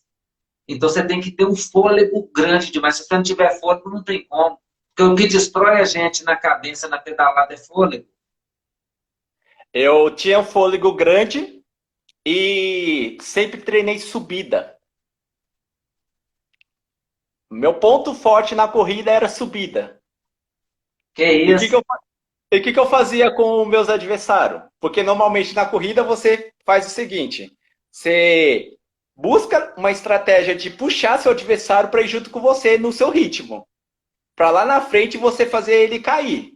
Então você tem que ter um fôlego grande demais. Se você não tiver fôlego, não tem como. Porque o que destrói a gente na cadência, na pedalada, é fôlego. Eu tinha um fôlego grande e sempre treinei subida. Meu ponto forte na corrida era subida. Que E o que, que, isso? eu, e que eu fazia com os meus adversários? Porque normalmente na corrida você faz o seguinte: você busca uma estratégia de puxar seu adversário para ir junto com você no seu ritmo. Para lá na frente você fazer ele cair.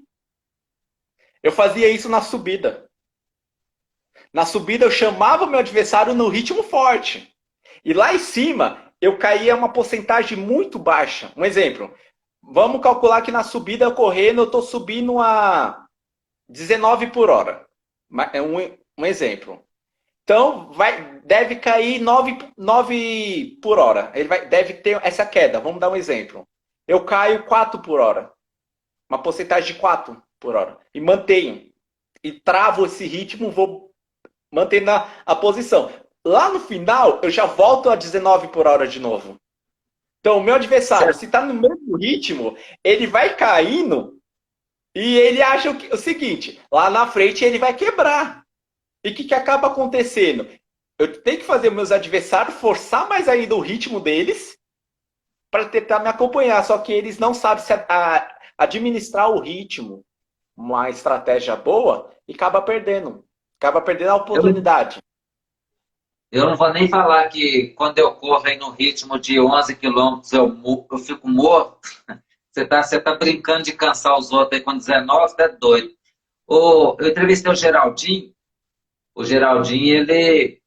Eu fazia isso na subida. Na subida eu chamava o meu adversário no ritmo forte. E lá em cima eu caía uma porcentagem muito baixa. Um exemplo. Vamos calcular que na subida correndo eu estou subindo a 19 por hora. É um exemplo. Então deve cair 9 por hora. Deve ter essa queda. Vamos dar um exemplo. Eu caio 4 por hora. Uma porcentagem de 4 por hora. E mantenho. E travo esse ritmo, vou mantendo a posição. Lá no final, eu já volto a 19 por hora de novo. Então, o meu adversário, se está no mesmo ritmo, ele vai caindo e ele acha o seguinte: lá na frente ele vai quebrar. E o que acaba acontecendo? Eu tenho que fazer meus adversários forçar mais ainda o ritmo deles para tentar me acompanhar. Só que eles não sabem administrar o ritmo, uma estratégia boa, e acaba perdendo. Acaba perdendo a Eu, oportunidade. eu não vou nem falar que quando eu corro aí no ritmo de 11 quilômetros eu fico morto. Você tá brincando de cansar os outros aí com 19, tá doido. Eu entrevistei o Geraldinho. O Geraldinho, ele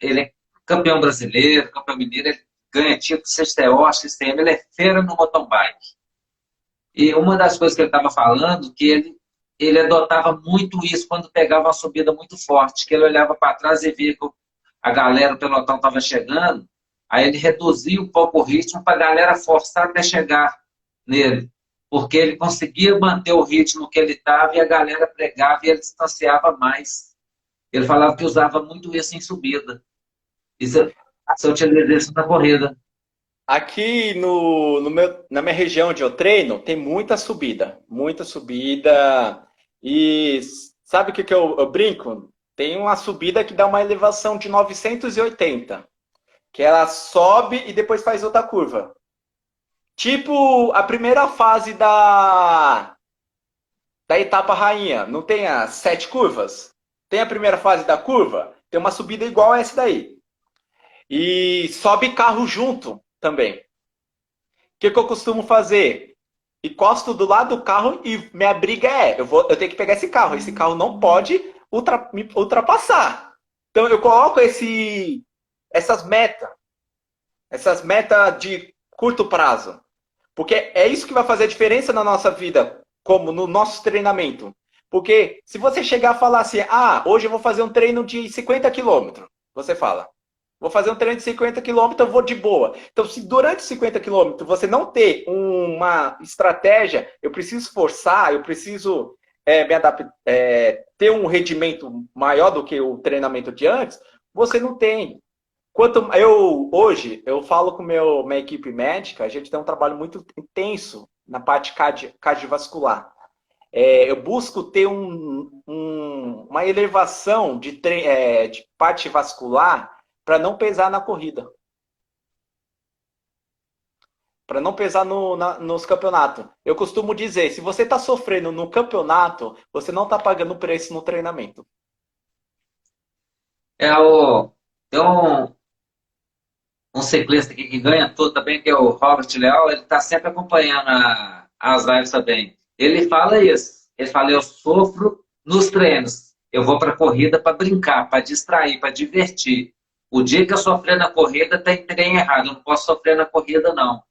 é campeão brasileiro, campeão mineiro, ele ganha título CCO, XCM, ele é fera no mountain bike. E uma das coisas que ele estava falando, que ele adotava muito isso quando pegava uma subida muito forte, que ele olhava para trás e via que a galera, o pelotão estava chegando, aí ele reduzia um pouco o ritmo para a galera forçar até chegar nele, porque ele conseguia manter o ritmo que ele estava e a galera pregava e ele distanciava mais. Ele falava que usava muito isso em subida. Isso, você utiliza isso na corrida. Aqui na minha região onde eu treino, tem muita subida. Muita subida. E sabe o que, que eu brinco? Tem uma subida que dá uma elevação de 980, que ela sobe e depois faz outra curva. Tipo a primeira fase da etapa rainha. Não tem as 7 curvas? Tem a primeira fase da curva? Tem uma subida igual a essa daí. E sobe carro junto também. O que, que eu costumo fazer? Encosto do lado do carro e minha briga é: eu tenho que pegar esse carro. Esse carro não pode me ultrapassar. Então eu coloco essas metas de curto prazo. Porque é isso que vai fazer a diferença na nossa vida, como no nosso treinamento. Porque se você chegar a falar assim, hoje eu vou fazer um treino de 50 quilômetros, você fala, vou fazer um treino de 50 quilômetros, eu vou de boa. Então, se durante 50 quilômetros você não ter uma estratégia, eu preciso forçar, eu preciso me adaptar, ter um rendimento maior do que o treinamento de antes, você não tem. Hoje eu falo com minha equipe médica, a gente tem um trabalho muito intenso na parte cardiovascular. Eu busco ter uma elevação de parte vascular para não pesar na corrida, para não pesar nos campeonatos. Eu costumo dizer, se você está sofrendo no campeonato, você não está pagando preço no treinamento. Tem um ciclista aqui que ganha tudo também, que é o Robert Leal, ele está sempre acompanhando as lives também. Ele fala isso. Ele fala, eu sofro nos treinos. Eu vou para a corrida para brincar, para distrair, para divertir. O dia que eu sofrer na corrida, tem trem errado. Eu não posso sofrer na corrida, não.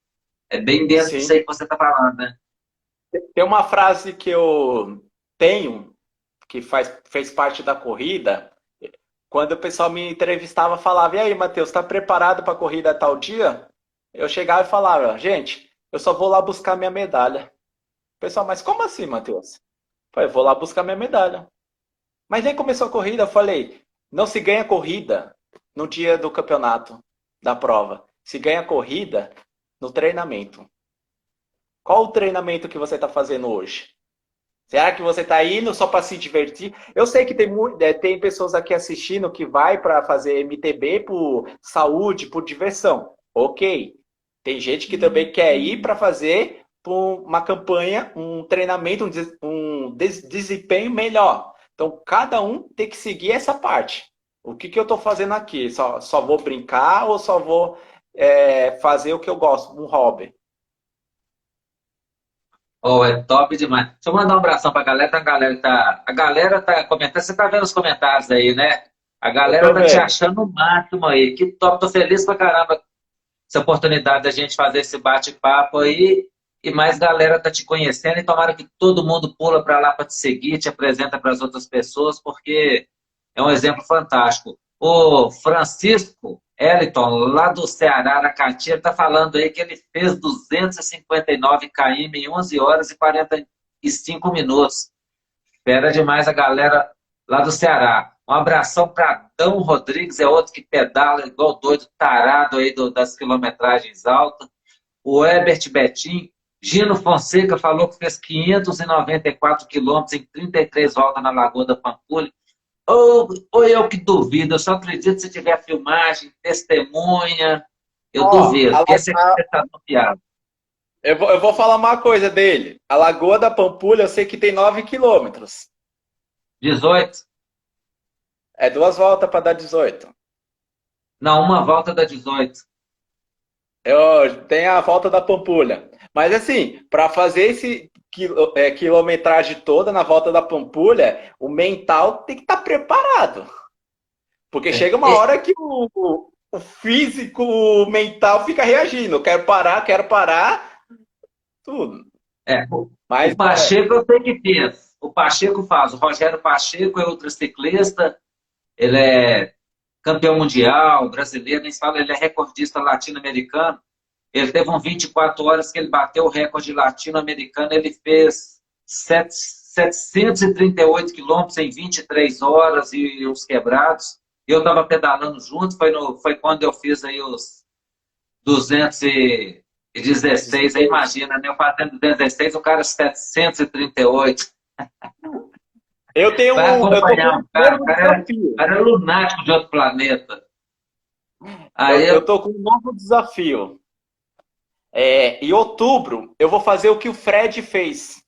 É bem dentro disso Sim. aí que você está falando, né? Tem uma frase que eu tenho, que fez parte da corrida. Quando o pessoal me entrevistava, falava: E aí, Matheus, está preparado para a corrida tal dia? Eu chegava e falava: Gente, eu só vou lá buscar minha medalha. O pessoal: Mas como assim, Matheus? Eu falei: Vou lá buscar minha medalha. Mas nem começou a corrida, eu falei: Não se ganha corrida no dia do campeonato, da prova. Se ganha corrida no treinamento. Qual o treinamento que você está fazendo hoje? Será que você está indo só para se divertir? Eu sei que tem pessoas aqui assistindo que vai para fazer MTB por saúde, por diversão. Ok. Tem gente que também quer ir para fazer por uma campanha, um treinamento, desempenho melhor. Então, cada um tem que seguir essa parte. O que eu estou fazendo aqui? Só vou brincar ou só vou fazer o que eu gosto, um hobby? Oh, é top demais. Deixa eu mandar um abração pra galera. A galera tá comentando. Você tá vendo os comentários aí, né? A Eu galera tô tá te vendo. achando o máximo aí. Que top. Tô feliz pra caramba essa oportunidade da gente fazer esse bate-papo aí. E mais galera tá te conhecendo. E tomara que todo mundo pula pra lá pra te seguir, te apresenta para as outras pessoas, porque é um exemplo fantástico. O Francisco Eliton, lá do Ceará, na Caatinga, está falando aí que ele fez 259 km em 11 horas e 45 minutos. Espera demais a galera lá do Ceará. Um abração para Dão Rodrigues, é outro que pedala igual doido, tarado aí das quilometragens altas. O Herbert Betim, Gino Fonseca falou que fez 594 quilômetros em 33 voltas na Lagoa da Pampulha. Ou eu que duvido, eu só acredito se tiver filmagem, testemunha. Eu Ó, duvido, porque esse aqui você está confiado. eu vou falar uma coisa dele. A Lagoa da Pampulha, eu sei que tem 9 quilômetros. 18? É 2 voltas para dar 18. Não, uma volta dá 18. Tem a volta da Pampulha. Mas assim, para fazer esse quilometragem toda na volta da Pampulha, o mental tem que estar preparado. Porque chega uma É, hora que o físico, o mental fica reagindo. Quero parar, tudo. o Mas Pacheco eu sei que fez. O Pacheco faz. O Rogério Pacheco é outro ciclista. Ele é campeão mundial, brasileiro, nem se fala, ele é recordista latino-americano. Ele teve um 24 horas que ele bateu o recorde latino-americano, ele fez 738 quilômetros em 23 horas e os quebrados. Eu estava pedalando junto, foi quando eu fiz aí 216, aí imagina, né? Eu fazendo 216, o cara 738. Vai Eu tô com acompanhar um um cara, novo o desafio. cara é lunático de outro planeta. Aí Eu eu, tô com um novo desafio. Em outubro, eu vou fazer o que o Fred fez.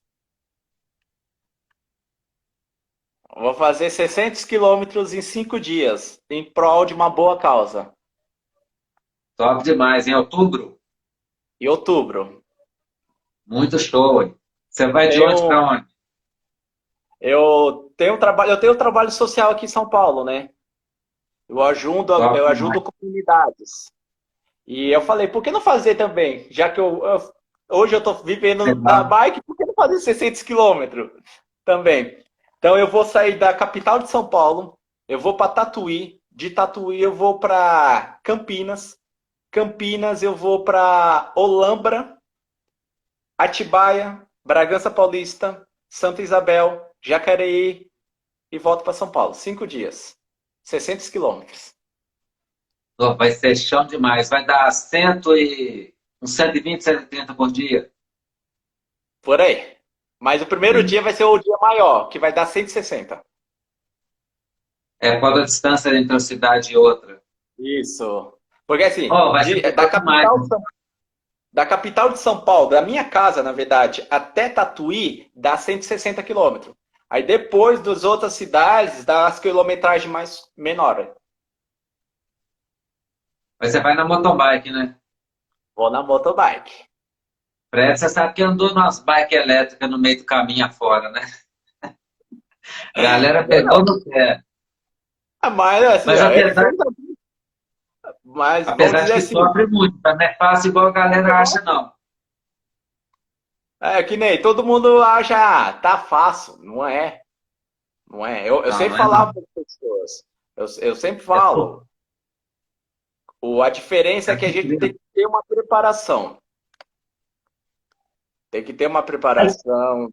Vou fazer 600 quilômetros em 5 dias, em prol de uma boa causa. top demais, em outubro, Em outubro. muito show, hein? Você vai de onde Tenho, para onde? eu tenho trabalho social aqui em São Paulo, né? Top Eu demais. ajudo comunidades. E eu falei, por que não fazer também? Já que hoje eu estou vivendo da Legal. bike, por que não fazer 600 quilômetros também? Então eu vou sair da capital de São Paulo, eu vou para Tatuí, de Tatuí eu vou para Campinas, Campinas eu vou para Olambra, Atibaia, Bragança Paulista, Santa Isabel, Jacareí e volto para São Paulo. 5 dias, 600 quilômetros. Ó, vai ser chão demais. Vai dar uns 120, 130 por dia. Por aí. Mas o primeiro dia vai ser o dia maior, que vai dar 160. É qual a distância entre uma cidade e outra. Isso. Porque assim, Ó, vai ser legal demais. da capital de São Paulo, da minha casa, na verdade, até Tatuí, dá 160 quilômetros. Aí depois das outras cidades, dá as quilometragens mais menores. Mas você vai na motobike, né? Vou na motobike. Fred, você sabe que andou nas bikes elétricas no meio do caminho afora, né? A galera Eu pegou não. no pé. Mas assim, Mas ó, ele apesar, fez. Mas vamos apesar de dizer que assim, sofre muito, tá? Não é fácil igual a galera acha, não. que nem todo mundo acha, tá fácil. Não é. Não é. Eu Não, sempre não é falava não. para as pessoas. Eu sempre É falo. A diferença é que a gente tem sofrido. que ter uma preparação. Tem que ter uma preparação.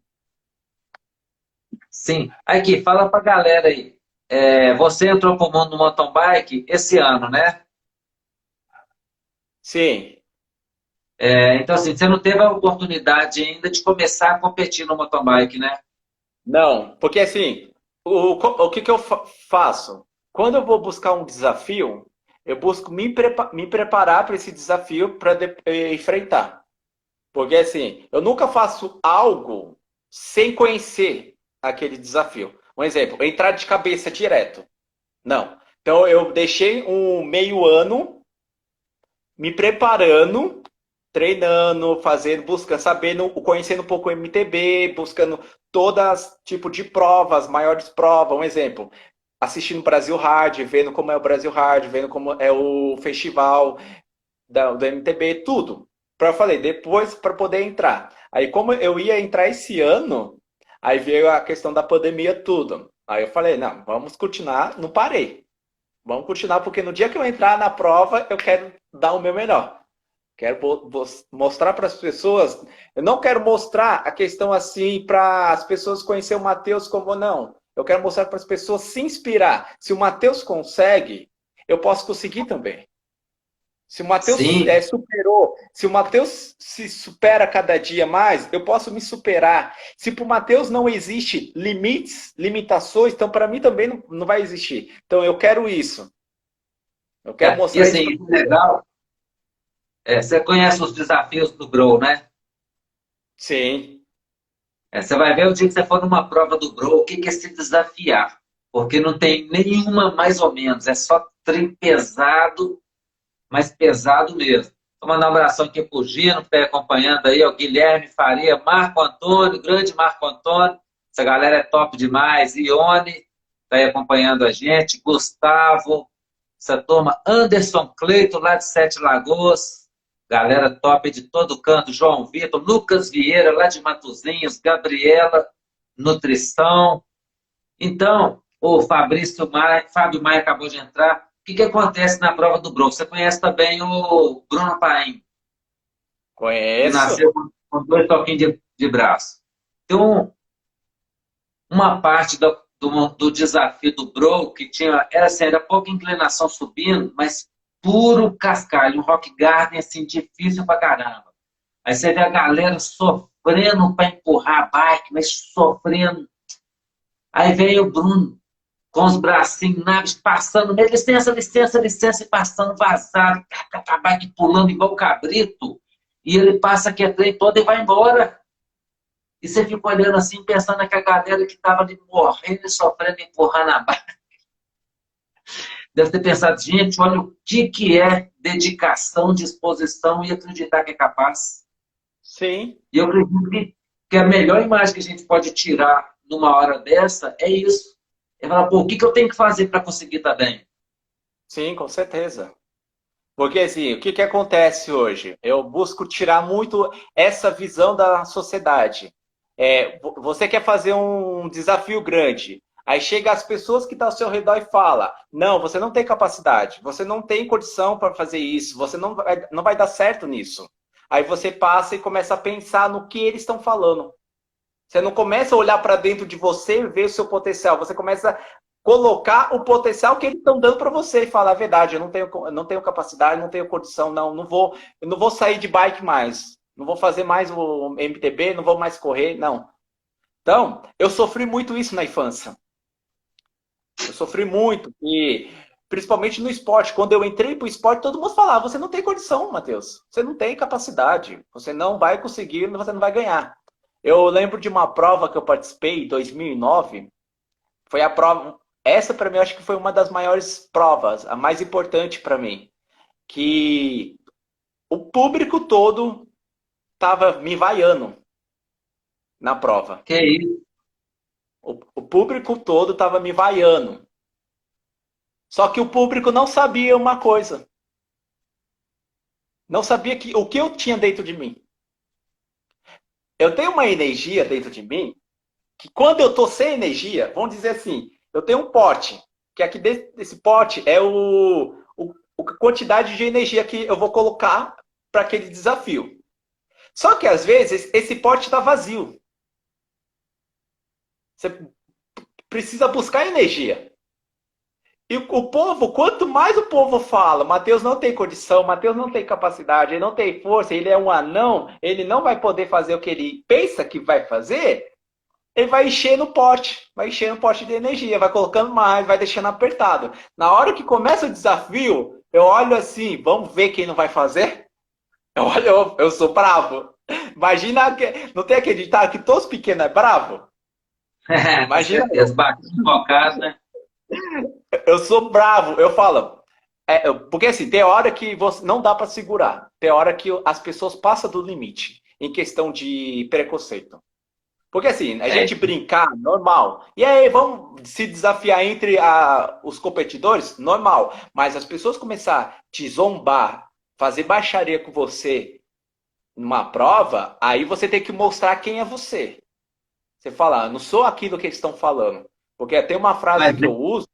Sim. Aqui, fala pra galera aí. É, você entrou pro mundo do mountain bike esse ano, né? Sim. É, então, assim, você não teve a oportunidade ainda de começar a competir no mountain bike, né? Não, porque assim, o que eu faço? Quando eu vou buscar um desafio, eu busco me preparar para esse desafio para enfrentar. Porque assim, eu nunca faço algo sem conhecer aquele desafio. Um exemplo, entrar de cabeça direto. Não. Então eu deixei um meio ano me preparando, treinando, fazendo, buscando, sabendo, conhecendo um pouco o MTB, buscando todas tipo de provas, maiores provas. Um exemplo, assistindo o Brasil Hard, vendo como é o Brasil Hard, vendo como é o festival do MTB, tudo. Para eu falei, depois para poder entrar. Aí como eu ia entrar esse ano, aí veio a questão da pandemia, tudo. Aí eu falei, não, vamos continuar, não parei. Vamos continuar, porque no dia que eu entrar na prova, eu quero dar o meu melhor. Quero mostrar para as pessoas. Eu não quero mostrar a questão assim para as pessoas conhecer o Matheus como não. Eu quero mostrar para as pessoas se inspirar. Se o Matheus consegue, eu posso conseguir também. Se o Matheus Sim. superou, se o Matheus se supera cada dia mais, eu posso me superar. Se para o Matheus não existe limites, limitações, então para mim também não vai existir. Então eu quero isso. Eu quero É, e mostrar isso assim, para o legal, você conhece os desafios do Grow, né? Sim. É, você vai ver o dia que você for numa prova do Grow, o que que é se desafiar. Porque não tem nenhuma mais ou menos, é só trem pesado, mas pesado mesmo. Vou mandar um abração aqui pro Gino, que está acompanhando aí, o Guilherme Faria, Marco Antônio, grande Marco Antônio. Essa galera é top demais. Ione está aí acompanhando a gente. Gustavo, essa turma. Anderson Cleito, lá de Sete Lagoas. Galera top de todo canto. João Vitor, Lucas Vieira, lá de Matozinhos. Gabriela, Nutrição. Então, o Fábio Maia acabou de entrar. O que, que acontece na prova do Bronx? Você conhece também o Bruno Paim, que Conheço. nasceu com dois toquinhos de braço. Então, uma parte do desafio do Bro, que tinha, era, assim, era pouca inclinação subindo, mas puro cascalho, um rock garden assim, difícil pra caramba. Aí você vê a galera sofrendo para empurrar a bike, mas sofrendo. Aí vem o Bruno com os bracinhos naves passando, licença, licença, licença, e passando vazado, a bike pulando igual o cabrito. E ele passa aqui a trem todo e vai embora. E você fica olhando assim, pensando que a galera que estava ali morrendo e sofrendo, empurrando a bike. Deve ter pensado, gente, olha o que é dedicação, disposição e acreditar que é capaz. Sim, E eu acredito que a melhor imagem que a gente pode tirar numa hora dessa é isso. É falar, pô, o que eu tenho que fazer para conseguir estar bem? sim, com certeza. Porque assim, o que que acontece hoje? Eu busco tirar muito essa visão da sociedade. Você quer fazer um desafio grande. Aí chega as pessoas que estão ao seu redor e fala: não, você não tem capacidade, você não tem condição para fazer isso, você não vai dar certo nisso. Aí você passa e começa a pensar no que eles estão falando. Você não começa a olhar para dentro de você e ver o seu potencial. Você começa a colocar o potencial que eles estão dando para você e falar a verdade. Eu não tenho capacidade, não tenho condição, eu não vou sair de bike mais. Não vou fazer mais o MTB, não vou mais correr, não. Então, eu sofri muito isso na infância. Eu sofri muito. E principalmente no esporte. Quando eu entrei para o esporte, todo mundo falava: você não tem condição, Matheus. Você não tem capacidade. Você não vai conseguir, você não vai ganhar. Eu lembro de uma prova que eu participei em 2009. Foi a prova. Essa, para mim, eu acho que foi uma das maiores provas, a mais importante para mim. Que o público todo estava me vaiando na prova. Que isso? O público todo estava me vaiando. Só que o público não sabia uma coisa. Não sabia o que eu tinha dentro de mim. Eu tenho uma energia dentro de mim que quando eu tô sem energia, vamos dizer assim, eu tenho um pote, que aqui desse pote é a quantidade de energia que eu vou colocar para aquele desafio. Só que às vezes esse pote está vazio. Você precisa buscar energia. E o povo, quanto mais o povo fala, Mateus não tem condição, Mateus não tem capacidade, ele não tem força, ele é um anão, ele não vai poder fazer o que ele pensa que vai fazer, ele vai enchendo o pote de energia, vai colocando mais, vai deixando apertado. Na hora que começa o desafio, eu olho assim, vamos ver quem não vai fazer? Eu olho, eu sou bravo. Imagina, não tem aquele ditado que todos pequenos é bravo? Com Imagina certeza, eu. bacana, focado, né? Eu sou bravo, eu falo. Porque assim, tem hora que você não dá para segurar. Tem hora que as pessoas passam do limite em questão de preconceito. Porque assim, a É, gente brincar, normal. E aí, vamos se desafiar entre os competidores? Normal. Mas as pessoas começar a te zombar, fazer baixaria com você numa prova, aí você tem que mostrar quem é você. Você fala: não sou aquilo que eles estão falando. Porque tem uma frase mas que eu uso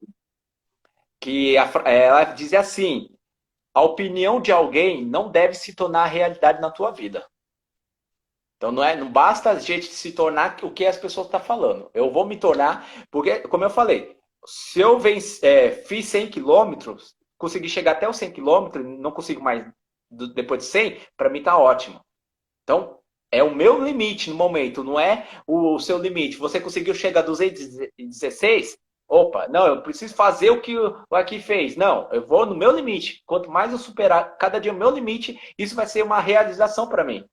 que ela diz assim: a opinião de alguém não deve se tornar realidade na tua vida. Então não basta a gente se tornar o que as pessoas estão falando. Eu vou me tornar, porque, como eu falei, se eu fiz 100 quilômetros, consegui chegar até os 100 quilômetros, não consigo mais depois de 100, para mim tá ótimo. Então, é o meu limite no momento, não é o seu limite. Você conseguiu chegar a 216? Opa, não, eu preciso fazer o que o aqui fez. Não, eu vou no meu limite. Quanto mais eu superar cada dia o meu limite, isso vai ser uma realização para mim.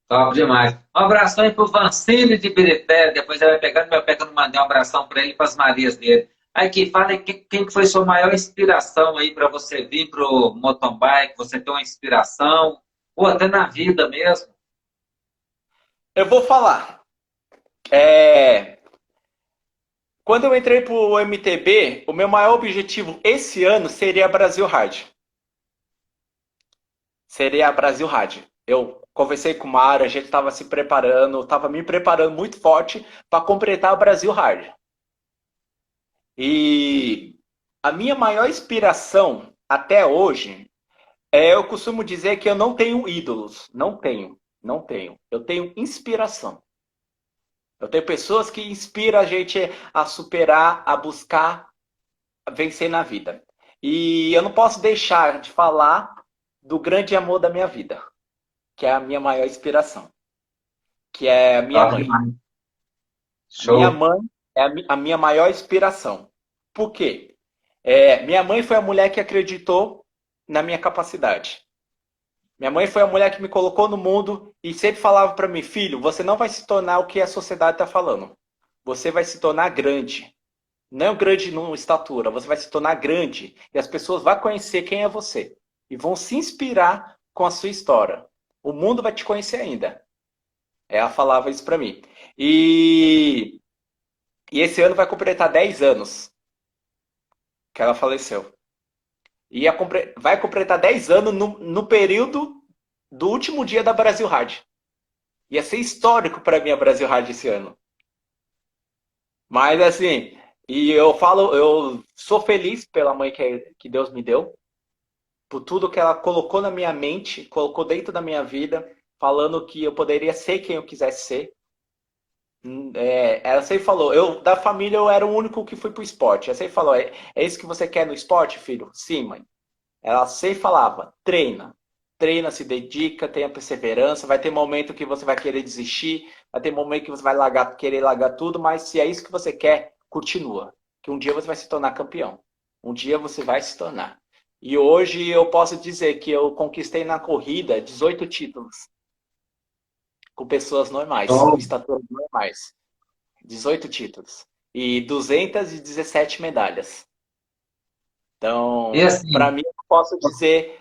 top demais. Um abração aí pro Vancini de Birité, depois ele vai pegar no meu pé que eu não mandei um abração para ele e para as Marias dele. Aí que fala aí quem que foi sua maior inspiração aí para você vir pro mountain bike, você ter uma inspiração, ou até na vida mesmo. Eu vou falar. É, Quando eu entrei para o MTB, o meu maior objetivo esse ano seria a Brasil Hard. Seria a Brasil Hard. Eu conversei com o Mário, a gente estava se preparando, estava me preparando muito forte para completar a Brasil Hard. E a minha maior inspiração até hoje eu costumo dizer que eu não tenho ídolos. Não tenho, não tenho. Eu tenho inspiração. Eu tenho pessoas que inspiram a gente a superar, a buscar, a vencer na vida. E eu não posso deixar de falar do grande amor da minha vida, que é a minha maior inspiração, que é a minha Top mãe. demais. A minha Show. mãe é a minha maior inspiração. Por quê? Minha mãe foi a mulher que acreditou na minha capacidade. Minha mãe foi a mulher que me colocou no mundo e sempre falava para mim, filho, você não vai se tornar o que a sociedade está falando. Você vai se tornar grande. Não grande numa estatura, você vai se tornar grande e as pessoas vão conhecer quem é você e vão se inspirar com a sua história. O mundo vai te conhecer ainda. Ela falava isso para mim. E, e esse ano vai completar 10 anos que ela faleceu. Vai completar 10 anos no período do último dia da Brasil Hard. Ia ser histórico para mim a Brasil Hard esse ano. Mas assim, e eu sou feliz pela mãe que Deus me deu, por tudo que ela colocou na minha mente, colocou dentro da minha vida, falando que eu poderia ser quem eu quisesse ser. Ela sempre falou, da família eu era o único que fui pro esporte. Ela sempre falou, é isso que você quer no esporte, filho? Sim, mãe. Ela sempre falava, treina. Treina, se dedica, tenha perseverança. Vai ter momento que você vai querer desistir, vai ter momento que você vai querer largar tudo, mas se é isso que você quer, continua. Que um dia você vai se tornar campeão. Um dia você vai se tornar. E hoje eu posso dizer que eu conquistei na corrida 18 títulos com pessoas normais, com Show. estaturas normais. 18 títulos. E 217 medalhas. E Então, para assim, mim, eu não posso dizer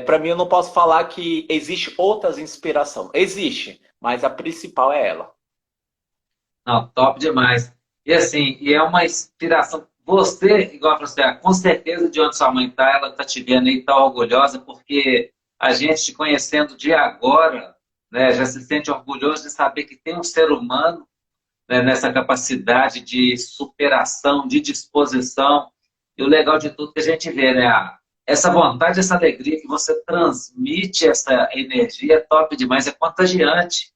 para mim, eu não posso falar que existe outras inspiração. Existe, mas a principal é ela. não, top demais. E assim, e é uma inspiração. Você, igual você, com certeza de onde sua mãe está, ela está te vendo aí, está orgulhosa, porque a gente te conhecendo de agora, né, já se sente orgulhoso de saber que tem um ser humano, né, nessa capacidade de superação, de disposição. E o legal de tudo que a gente vê, né? Essa vontade, essa alegria que você transmite, essa energia é top demais, é contagiante.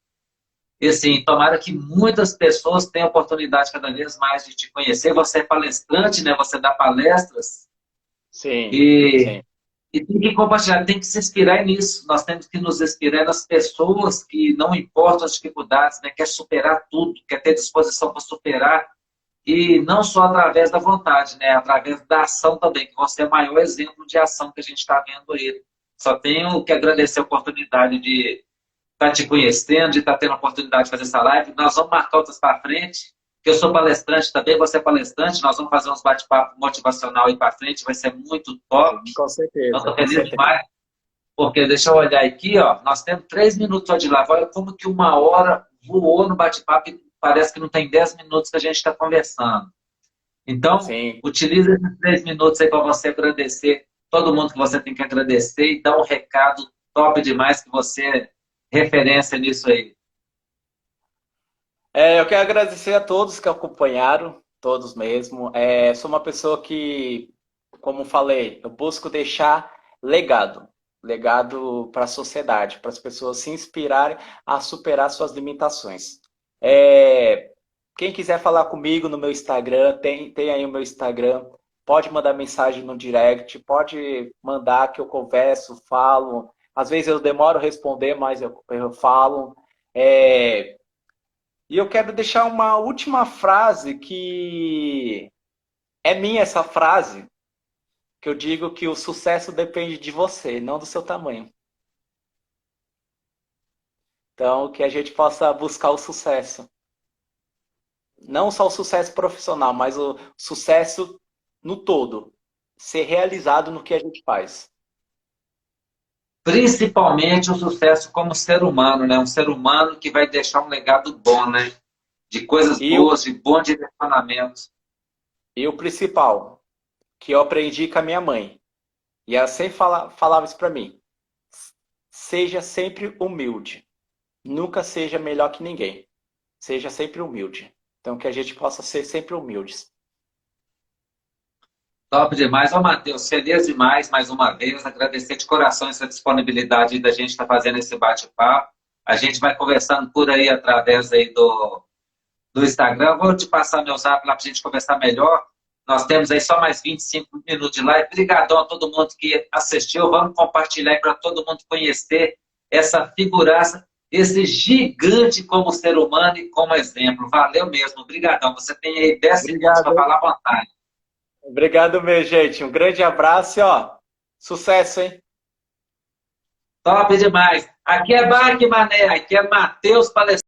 E assim, tomara que muitas pessoas tenham oportunidade cada vez mais de te conhecer. Você é palestrante, né? Você dá palestras Sim, e, sim. e tem que compartilhar, tem que se inspirar nisso. Nós temos que nos inspirar nas pessoas que não importam as dificuldades, né? Quer superar tudo, quer ter disposição para superar. E não só através da vontade, né? Através da ação também, que você é o maior exemplo de ação que a gente está vendo aí. Só tenho que agradecer a oportunidade de estar te conhecendo, de estar tendo a oportunidade de fazer essa live. Nós vamos marcar outras para frente, que eu sou palestrante também, você é palestrante, nós vamos fazer uns bate-papo motivacional aí para frente, vai ser muito top. Com Eu certeza, estou com feliz certeza. demais, porque deixa eu olhar aqui, ó, nós temos 3 minutos só de live. Olha como que uma hora voou no bate-papo e parece que não tem 10 minutos que a gente está conversando. Então, Sim. utilize esses 3 minutos aí para você agradecer todo mundo que você tem que agradecer e dar um recado top demais que você é referência nisso aí. Eu quero agradecer a todos que acompanharam, todos mesmo. Sou uma pessoa que, como falei, eu busco deixar legado. Legado para a sociedade, para as pessoas se inspirarem a superar suas limitações. É, Quem quiser falar comigo no meu Instagram, tem aí o meu Instagram. Pode mandar mensagem no direct, pode mandar que eu converso, falo. Às vezes eu demoro a responder, mas eu falo. É, e eu quero deixar uma última frase que é minha essa frase, que eu digo que o sucesso depende de você, não do seu tamanho. Então, que a gente possa buscar o sucesso. Não só o sucesso profissional, mas o sucesso no todo. Ser realizado no que a gente faz. Principalmente o sucesso como ser humano, né? Um ser humano que vai deixar um legado bom, né? De coisas E o, boas, de bom direcionamento. e o principal, que eu aprendi com a minha mãe. E ela sempre falava isso para mim. Seja sempre humilde. Nunca seja melhor que ninguém. Seja sempre humilde. Então, que a gente possa ser sempre humildes. Top demais. Ó, Matheus, feliz demais mais uma vez. Agradecer de coração essa disponibilidade da gente estar fazendo esse bate-papo. A gente vai conversando por aí através aí do Instagram. Vou te passar meu zap lá para a gente conversar melhor. Nós temos aí só mais 25 minutos de live. Obrigadão a todo mundo que assistiu. Vamos compartilhar para todo mundo conhecer essa figuraça, esse gigante como ser humano e como exemplo. Valeu mesmo. Obrigadão. Você tem aí 10 segundos para Obrigado. falar à vontade. Obrigado, meu gente. Um grande abraço e, ó, sucesso, hein? Top demais. Aqui é Bike Mané. Aqui é Matheus Palestrante.